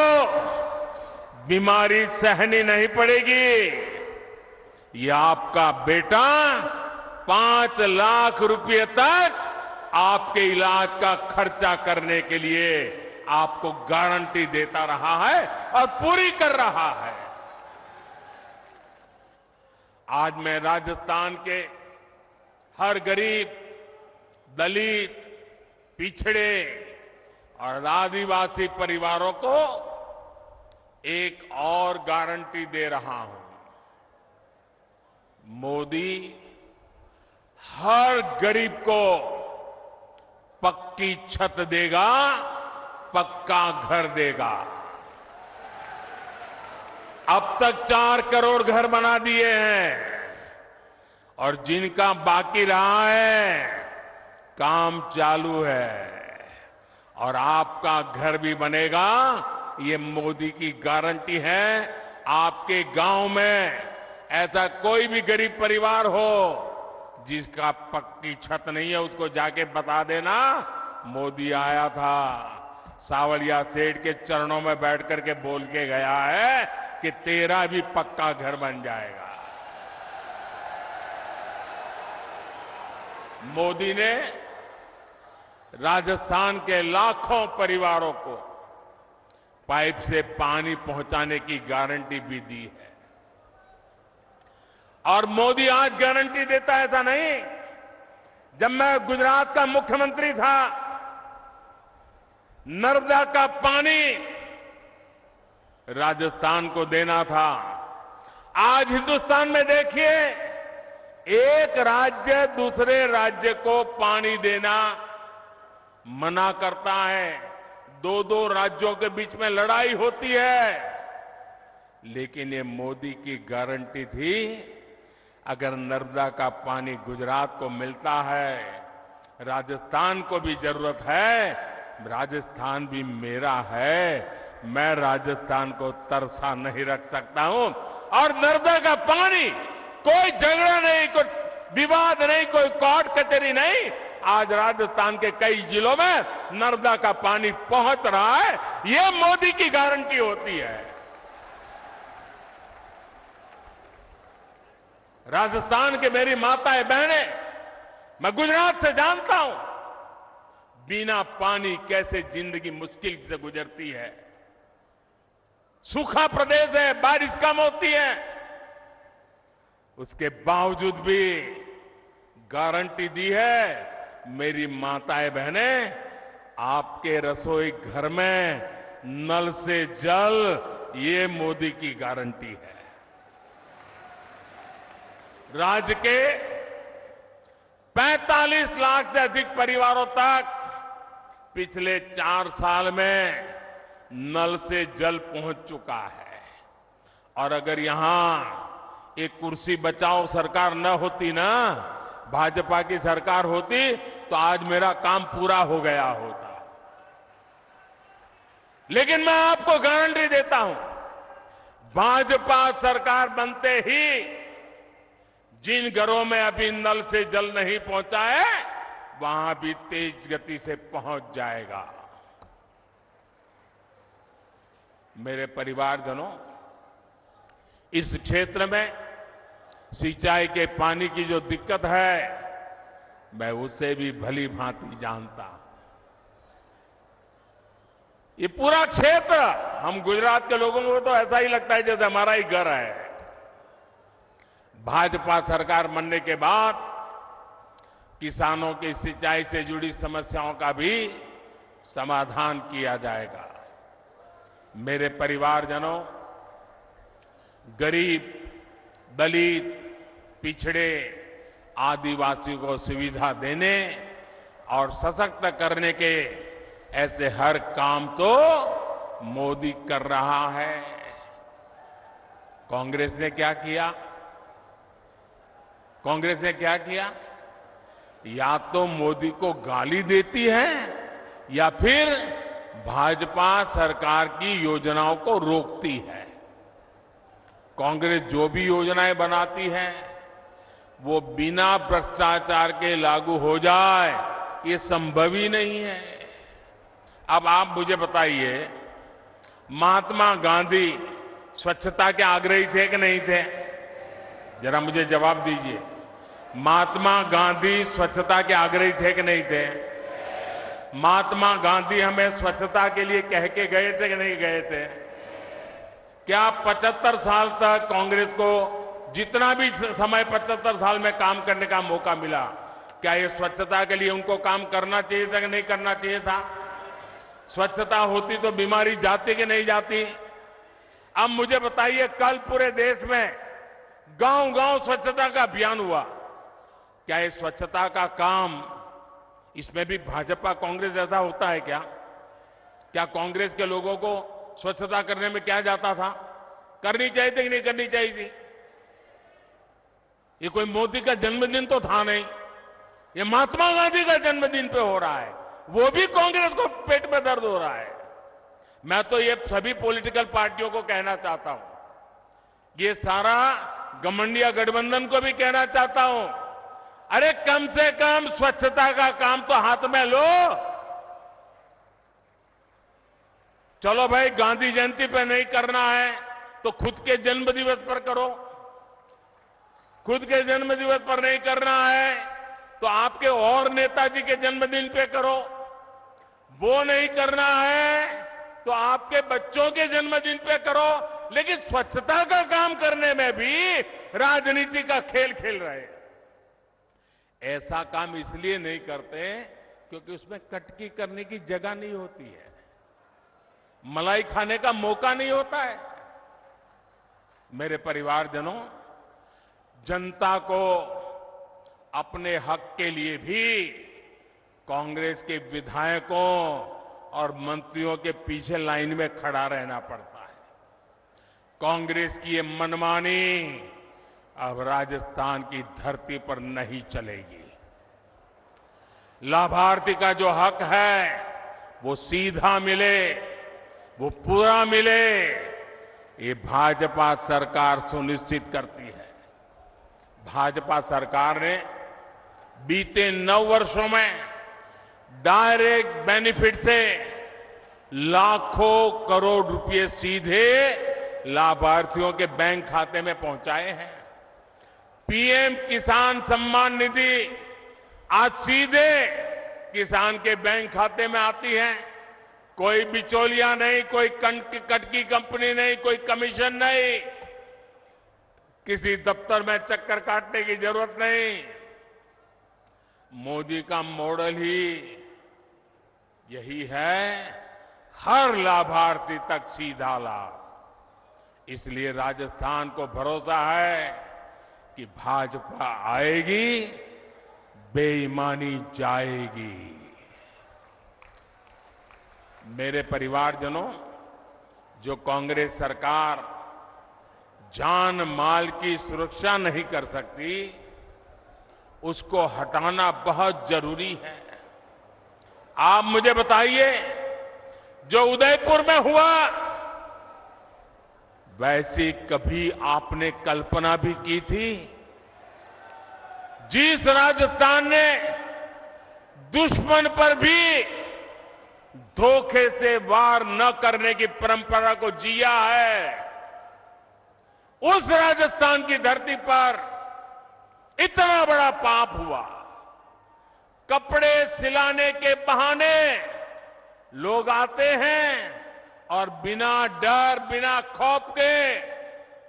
बीमारी सहनी नहीं पड़ेगी। ये आपका बेटा 5 लाख रुपए तक आपके इलाज का खर्चा करने के लिए आपको गारंटी देता रहा है और पूरी कर रहा है। आज मैं राजस्थान के हर गरीब, दलित, पिछड़े और आदिवासी परिवारों को एक और गारंटी दे रहा हूं। मोदी हर गरीब को पक्की छत देगा, पक्का घर देगा। अब तक 4 करोड़ घर बना दिए हैं और जिनका बाकी रहा है, काम चालू है। और आपका घर भी बनेगा, ये मोदी की गारंटी है। आपके गांव में ऐसा कोई भी गरीब परिवार हो जिसका पक्की छत नहीं है, उसको जाके बता देना, मोदी आया था, सावलिया सेठ के चरणों में बैठ करके बोल के गया है कि तेरा भी पक्का घर बन जाएगा। मोदी ने राजस्थान के लाखों परिवारों को पाइप से पानी पहुंचाने की गारंटी भी दी है। और मोदी आज गारंटी देता है ऐसा नहीं। जब मैं गुजरात का मुख्यमंत्री था, नर्मदा का पानी राजस्थान को देना था। आज हिंदुस्तान में देखिए, एक राज्य दूसरे राज्य को पानी देना मना करता है। दो दो राज्यों के बीच में लड़ाई होती है। लेकिन ये मोदी की गारंटी थी, अगर नर्मदा का पानी गुजरात को मिलता है, राजस्थान को भी जरूरत है, राजस्थान भी मेरा है, मैं राजस्थान को तरसा नहीं रख सकता हूं। और नर्मदा का पानी, कोई झगड़ा नहीं, कोई विवाद नहीं, कोई कोर्ट कचहरी नहीं, आज राजस्थान के कई जिलों में नर्मदा का पानी पहुंच रहा है। यह मोदी की गारंटी होती है। राजस्थान के मेरी माताएं बहनें, मैं गुजरात से जानता हूं बिना पानी कैसे जिंदगी मुश्किल से गुजरती है। सूखा प्रदेश है, बारिश कम होती है, उसके बावजूद भी गारंटी दी है। मेरी माताएं बहनें, आपके रसोई घर में नल से जल, ये मोदी की गारंटी है। राज्य के 45 लाख से अधिक परिवारों तक पिछले 4 साल में नल से जल पहुंच चुका है। और अगर यहां एक कुर्सी बचाओ सरकार न होती ना, भाजपा की सरकार होती, तो आज मेरा काम पूरा हो गया होता। लेकिन मैं आपको गारंटी देता हूं, भाजपा सरकार बनते ही जिन घरों में अभी नल से जल नहीं पहुंचा है, वहां भी तेज गति से पहुंच जाएगा। मेरे परिवारजनों, इस क्षेत्र में सिंचाई के पानी की जो दिक्कत है, मैं उसे भी भली भांति जानता हूं। ये पूरा क्षेत्र, हम गुजरात के लोगों को तो ऐसा ही लगता है जैसे हमारा ही घर है। भाजपा सरकार बनने के बाद किसानों की सिंचाई से जुड़ी समस्याओं का भी समाधान किया जाएगा। मेरे परिवारजनों, गरीब, दलित, पिछड़े, आदिवासी को सुविधा देने और सशक्त करने के ऐसे हर काम तो मोदी कर रहा है। कांग्रेस ने क्या किया? कांग्रेस ने क्या किया? या तो मोदी को गाली देती है या फिर भाजपा सरकार की योजनाओं को रोकती है। कांग्रेस जो भी योजनाएं बनाती है वो बिना भ्रष्टाचार के लागू हो जाए, ये संभव ही नहीं है। अब आप मुझे बताइए, महात्मा गांधी स्वच्छता के आग्रही थे कि नहीं थे? जरा मुझे जवाब दीजिए। महात्मा गांधी स्वच्छता के आग्रही थे कि नहीं थे? महात्मा गांधी हमें स्वच्छता के लिए कह के गए थे कि नहीं गए थे? क्या 75 साल तक कांग्रेस को जितना भी समय 75 साल में काम करने का मौका मिला, क्या ये स्वच्छता के लिए उनको काम करना चाहिए था कि नहीं करना चाहिए था? स्वच्छता होती तो बीमारी जाती कि नहीं जाती? अब मुझे बताइए, कल पूरे देश में गांव-गांव स्वच्छता का अभियान हुआ, क्या ये स्वच्छता का काम, इसमें भी भाजपा कांग्रेस जैसा होता है क्या? क्या कांग्रेस के लोगों को स्वच्छता करने में क्या जाता था? करनी चाहिए थी कि नहीं करनी चाहिए थी? ये कोई मोदी का जन्मदिन तो था नहीं, ये महात्मा गांधी का जन्मदिन पे हो रहा है, वो भी कांग्रेस को पेट में दर्द हो रहा है। मैं तो ये सभी पॉलिटिकल पार्टियों को कहना चाहता हूं, ये सारा घमंडिया गठबंधन को भी कहना चाहता हूं, अरे कम से कम स्वच्छता का काम तो हाथ में लो। चलो भाई, गांधी जयंती पे नहीं करना है तो खुद के जन्म दिवस पर करो। खुद के जन्म दिवस पर नहीं करना है तो आपके और नेताजी के जन्मदिन पे करो। वो नहीं करना है तो आपके बच्चों के जन्मदिन पे करो, लेकिन स्वच्छता का काम करने में भी राजनीति का खेल खेल रहे हैं। ऐसा काम इसलिए नहीं करते क्योंकि उसमें कटकी करने की जगह नहीं होती है, मलाई खाने का मौका नहीं होता है। मेरे परिवारजनों, जनता को अपने हक के लिए भी कांग्रेस के विधायकों और मंत्रियों के पीछे लाइन में खड़ा रहना पड़ता है। कांग्रेस की ये मनमानी अब राजस्थान की धरती पर नहीं चलेगी। लाभार्थी का जो हक है वो सीधा मिले, वो पूरा मिले, ये भाजपा सरकार सुनिश्चित करती है। भाजपा सरकार ने बीते 9 वर्षों में डायरेक्ट बेनिफिट से लाखों करोड़ रुपए सीधे लाभार्थियों के बैंक खाते में पहुंचाए हैं। पीएम किसान सम्मान निधि आज सीधे किसान के बैंक खाते में आती है। कोई बिचौलिया नहीं, कोई कटकी कंपनी नहीं, कोई कमीशन नहीं, किसी दफ्तर में चक्कर काटने की जरूरत नहीं। मोदी का मॉडल ही यही है, हर लाभार्थी तक सीधा लाभ। इसलिए राजस्थान को भरोसा है कि भाजपा आएगी, बेईमानी जाएगी। मेरे परिवारजनों, जो कांग्रेस सरकार जान माल की सुरक्षा नहीं कर सकती, उसको हटाना बहुत जरूरी है। आप मुझे बताइए, जो उदयपुर में हुआ, वैसी कभी आपने कल्पना भी की थी? जिस राजस्थान ने दुश्मन पर भी धोखे से वार न करने की परंपरा को जिया है, उस राजस्थान की धरती पर इतना बड़ा पाप हुआ। कपड़े सिलाने के बहाने लोग आते हैं और बिना डर, बिना खौफ के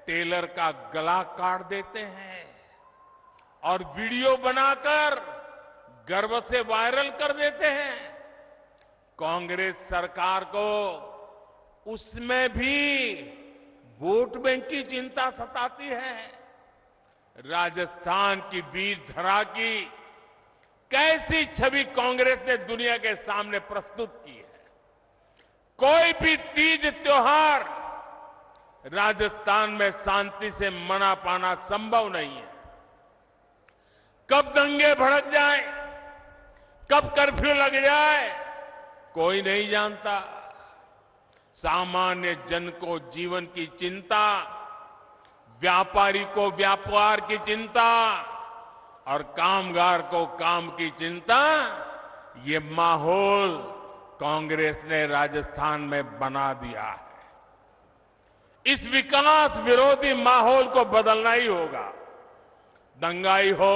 टेलर का गला काट देते हैं और वीडियो बनाकर गर्व से वायरल कर देते हैं। कांग्रेस सरकार को उसमें भी वोट बैंक की चिंता सताती है। राजस्थान की वीर धरा की कैसी छवि कांग्रेस ने दुनिया के सामने प्रस्तुत की है। कोई भी तीज त्योहार राजस्थान में शांति से मना पाना संभव नहीं है। कब दंगे भड़क जाए, कब कर्फ्यू लग जाए, कोई नहीं जानता। सामान्य जन को जीवन की चिंता, व्यापारी को व्यापार की चिंता और कामगार को काम की चिंता, ये माहौल कांग्रेस ने राजस्थान में बना दिया है। इस विकास विरोधी माहौल को बदलना ही होगा। दंगाई हो,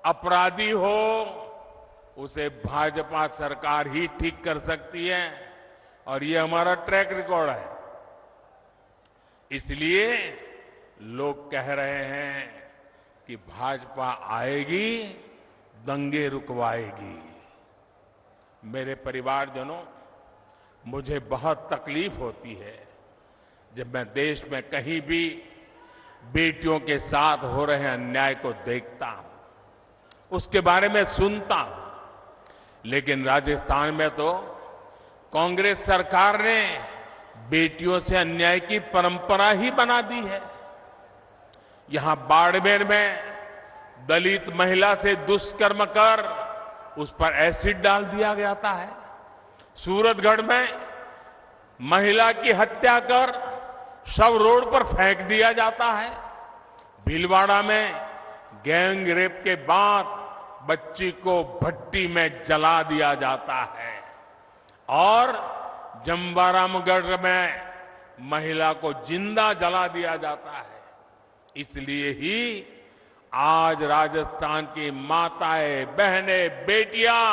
अपराधी हो, उसे भाजपा सरकार ही ठीक कर सकती है और ये हमारा ट्रैक रिकॉर्ड है। इसलिए लोग कह रहे हैं कि भाजपा आएगी, दंगे रुकवाएगी। मेरे परिवारजनों, मुझे बहुत तकलीफ होती है जब मैं देश में कहीं भी बेटियों के साथ हो रहे अन्याय को देखता हूं, उसके बारे में सुनता हूं। लेकिन राजस्थान में तो कांग्रेस सरकार ने बेटियों से अन्याय की परंपरा ही बना दी है। यहां बाड़मेर में दलित महिला से दुष्कर्म कर उस पर एसिड डाल दिया जाता है। सूरतगढ़ में महिला की हत्या कर शव रोड पर फेंक दिया जाता है। भीलवाड़ा में गैंग रेप के बाद बच्ची को भट्टी में जला दिया जाता है और जम्बारामगढ़ में महिला को जिंदा जला दिया जाता है। इसलिए ही आज राजस्थान की माताएं, बहनें, बेटियां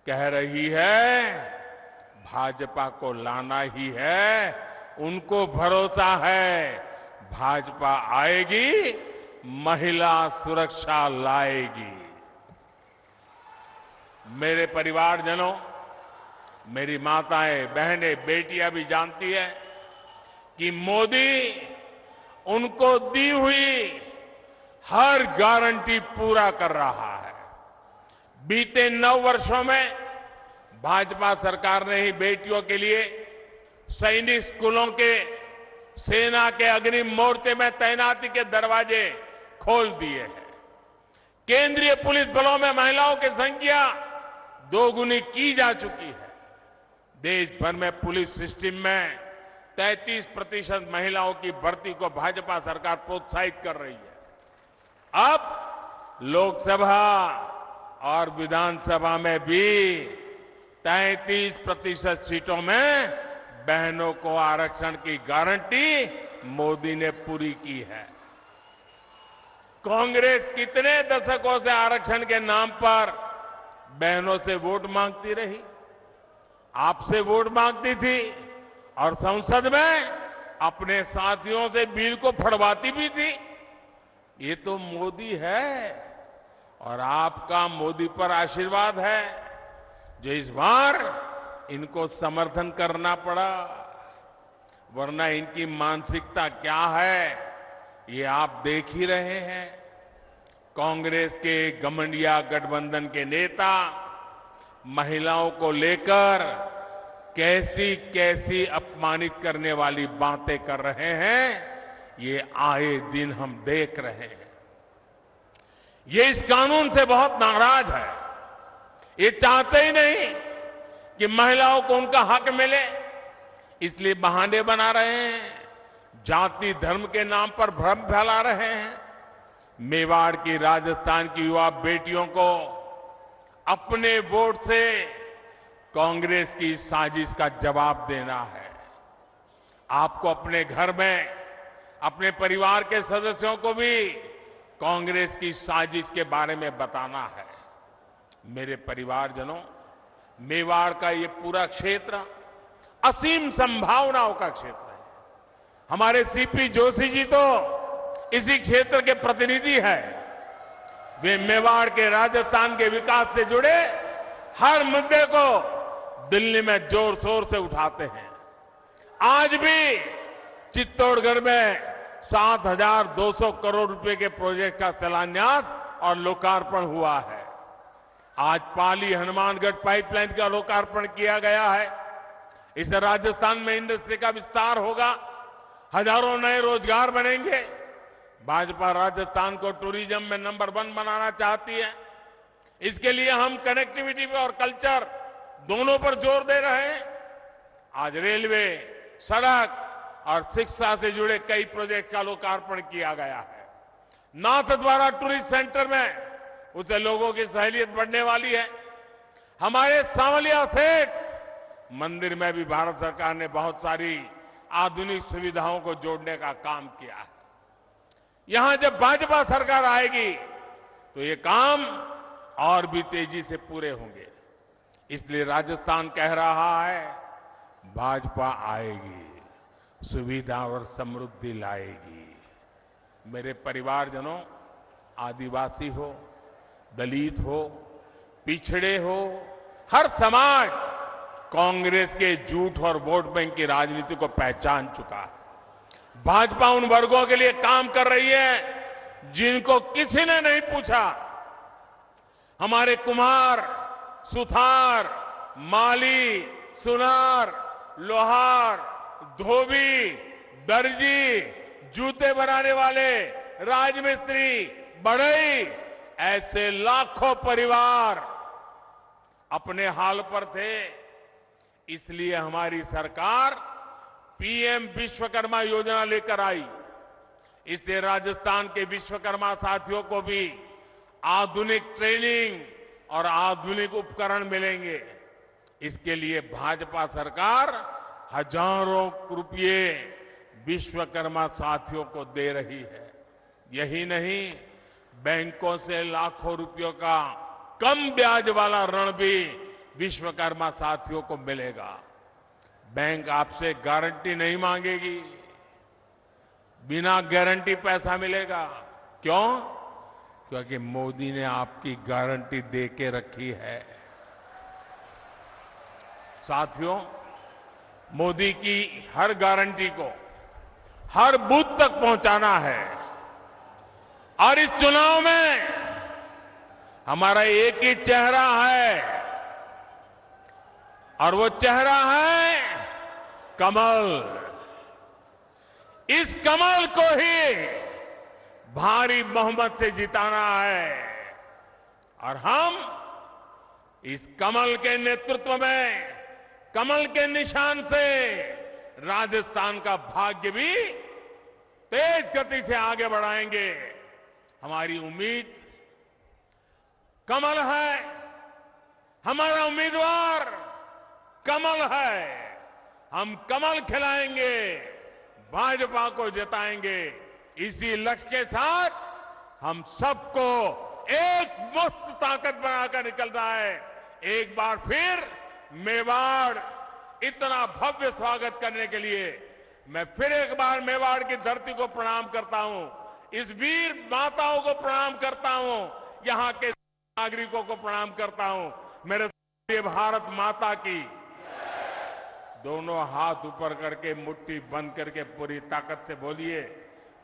कह रही है भाजपा को लाना ही है, उनको भरोसा है भाजपा आएगी, महिला सुरक्षा लाएगी। मेरे परिवारजनों, मेरी माताएं, बहनें, बेटियां भी जानती है कि मोदी उनको दी हुई हर गारंटी पूरा कर रहा है। बीते 9 वर्षों में भाजपा सरकार ने ही बेटियों के लिए सैनिक स्कूलों के, सेना के अग्रिम मोर्चे में तैनाती के दरवाजे खोल दिए हैं। केंद्रीय पुलिस बलों में महिलाओं की संख्या 2 गुनी की जा चुकी है। देश भर में पुलिस सिस्टम में 33% महिलाओं की भर्ती को भाजपा सरकार प्रोत्साहित कर रही है। अब लोकसभा और विधानसभा में भी 33% सीटों में बहनों को आरक्षण की गारंटी मोदी ने पूरी की है। कांग्रेस कितने दशकों से आरक्षण के नाम पर बहनों से वोट मांगती रही, आपसे वोट मांगती थी और संसद में अपने साथियों से बिल को फड़वाती भी थी। ये तो मोदी है और आपका मोदी पर आशीर्वाद है जो इस बार इनको समर्थन करना पड़ा, वरना इनकी मानसिकता क्या है ये आप देख ही रहे हैं। कांग्रेस के घमंडिया गठबंधन के नेता महिलाओं को लेकर कैसी कैसी अपमानित करने वाली बातें कर रहे हैं, ये आए दिन हम देख रहे हैं। ये इस कानून से बहुत नाराज है। ये चाहते ही नहीं कि महिलाओं को उनका हक मिले, इसलिए बहाने बना रहे हैं, जाति धर्म के नाम पर भ्रम फैला रहे हैं। मेवाड़ की, राजस्थान की युवा बेटियों को अपने वोट से कांग्रेस की साजिश का जवाब देना है। आपको अपने घर में अपने परिवार के सदस्यों को भी कांग्रेस की साजिश के बारे में बताना है। मेरे परिवारजनों, मेवाड़ का ये पूरा क्षेत्र असीम संभावनाओं का क्षेत्र है। हमारे सीपी जोशी जी तो इसी क्षेत्र के प्रतिनिधि हैं। वे मेवाड़ के, राजस्थान के विकास से जुड़े हर मुद्दे को दिल्ली में जोर शोर से उठाते हैं। आज भी चित्तौड़गढ़ में 7,200 करोड़ रुपए के प्रोजेक्ट का शिलान्यास और लोकार्पण हुआ है। आज पाली हनुमानगढ़ पाइपलाइन का लोकार्पण किया गया है। इससे राजस्थान में इंडस्ट्री का विस्तार होगा, हजारों नए रोजगार बनेंगे। भाजपा राजस्थान को टूरिज्म में नंबर 1 बनाना चाहती है। इसके लिए हम कनेक्टिविटी और कल्चर दोनों पर जोर दे रहे हैं। आज रेलवे, सड़क और शिक्षा से जुड़े कई प्रोजेक्ट का लोकार्पण किया गया है। नाथद्वारा टूरिस्ट सेंटर में उससे लोगों की सहूलियत बढ़ने वाली है। हमारे सांवलिया सेठ मंदिर में भी भारत सरकार ने बहुत सारी आधुनिक सुविधाओं को जोड़ने का काम किया है। यहां जब भाजपा सरकार आएगी तो ये काम और भी तेजी से पूरे होंगे। इसलिए राजस्थान कह रहा है भाजपा आएगी, सुविधा और समृद्धि लाएगी। मेरे परिवारजनों, आदिवासी हो, दलित हो, पिछड़े हो, हर समाज कांग्रेस के झूठ और वोट बैंक की राजनीति को पहचान चुका है। भाजपा उन वर्गों के लिए काम कर रही है जिनको किसी ने नहीं पूछा। हमारे कुम्हार, सुथार, माली, सुनार, लोहार, धोबी, दर्जी, जूते बनाने वाले, राजमिस्त्री, बढ़ई, ऐसे लाखों परिवार अपने हाल पर थे। इसलिए हमारी सरकार पीएम विश्वकर्मा योजना लेकर आई। इससे राजस्थान के विश्वकर्मा साथियों को भी आधुनिक ट्रेनिंग और आधुनिक उपकरण मिलेंगे। इसके लिए भाजपा सरकार हजारों रुपये विश्वकर्मा साथियों को दे रही है। यही नहीं, बैंकों से लाखों रुपयों का कम ब्याज वाला ऋण भी विश्वकर्मा साथियों को मिलेगा। बैंक आपसे गारंटी नहीं मांगेगी, बिना गारंटी पैसा मिलेगा। क्यों? क्योंकि मोदी ने आपकी गारंटी दे के रखी है। साथियों, मोदी की हर गारंटी को हर बूथ तक पहुंचाना है और इस चुनाव में हमारा एक ही चेहरा है और वो चेहरा है कमल। इस कमल को ही भारी बहुमत से जिताना है और हम इस कमल के नेतृत्व में, कमल के निशान से राजस्थान का भाग्य भी तेज गति से आगे बढ़ाएंगे। हमारी उम्मीद कमल है, हमारा उम्मीदवार कमल है। हम कमल खिलाएंगे, भाजपा को जिताएंगे। इसी लक्ष्य के साथ हम सबको एक मस्त ताकत बनाकर निकलना है। एक बार फिर मेवाड़ इतना भव्य स्वागत करने के लिए मैं फिर एक बार मेवाड़ की धरती को प्रणाम करता हूं, इस वीर माताओं को प्रणाम करता हूं, यहां के नागरिकों को प्रणाम करता हूं। मेरे भारत माता की। दोनों हाथ ऊपर करके मुट्ठी बंद करके पूरी ताकत से बोलिए,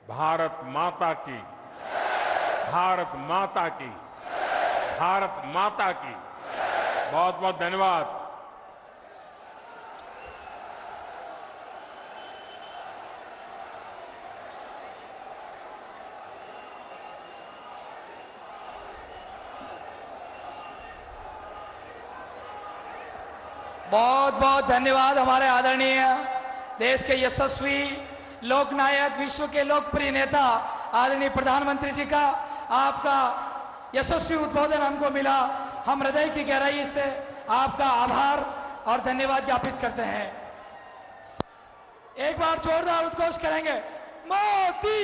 भारत माता की, भारत माता की, भारत माता की। बहुत बहुत धन्यवाद। बहुत बहुत धन्यवाद हमारे आदरणीय देश के यशस्वी लोकनायक, विश्व के लोकप्रिय नेता आदरणीय प्रधानमंत्री जी का। आपका यशस्वी उद्बोधन हमको मिला, हम हृदय की गहराई से आपका आभार और धन्यवाद ज्ञापित करते हैं। एक बार जोरदार उद्घोष करेंगे, मोदी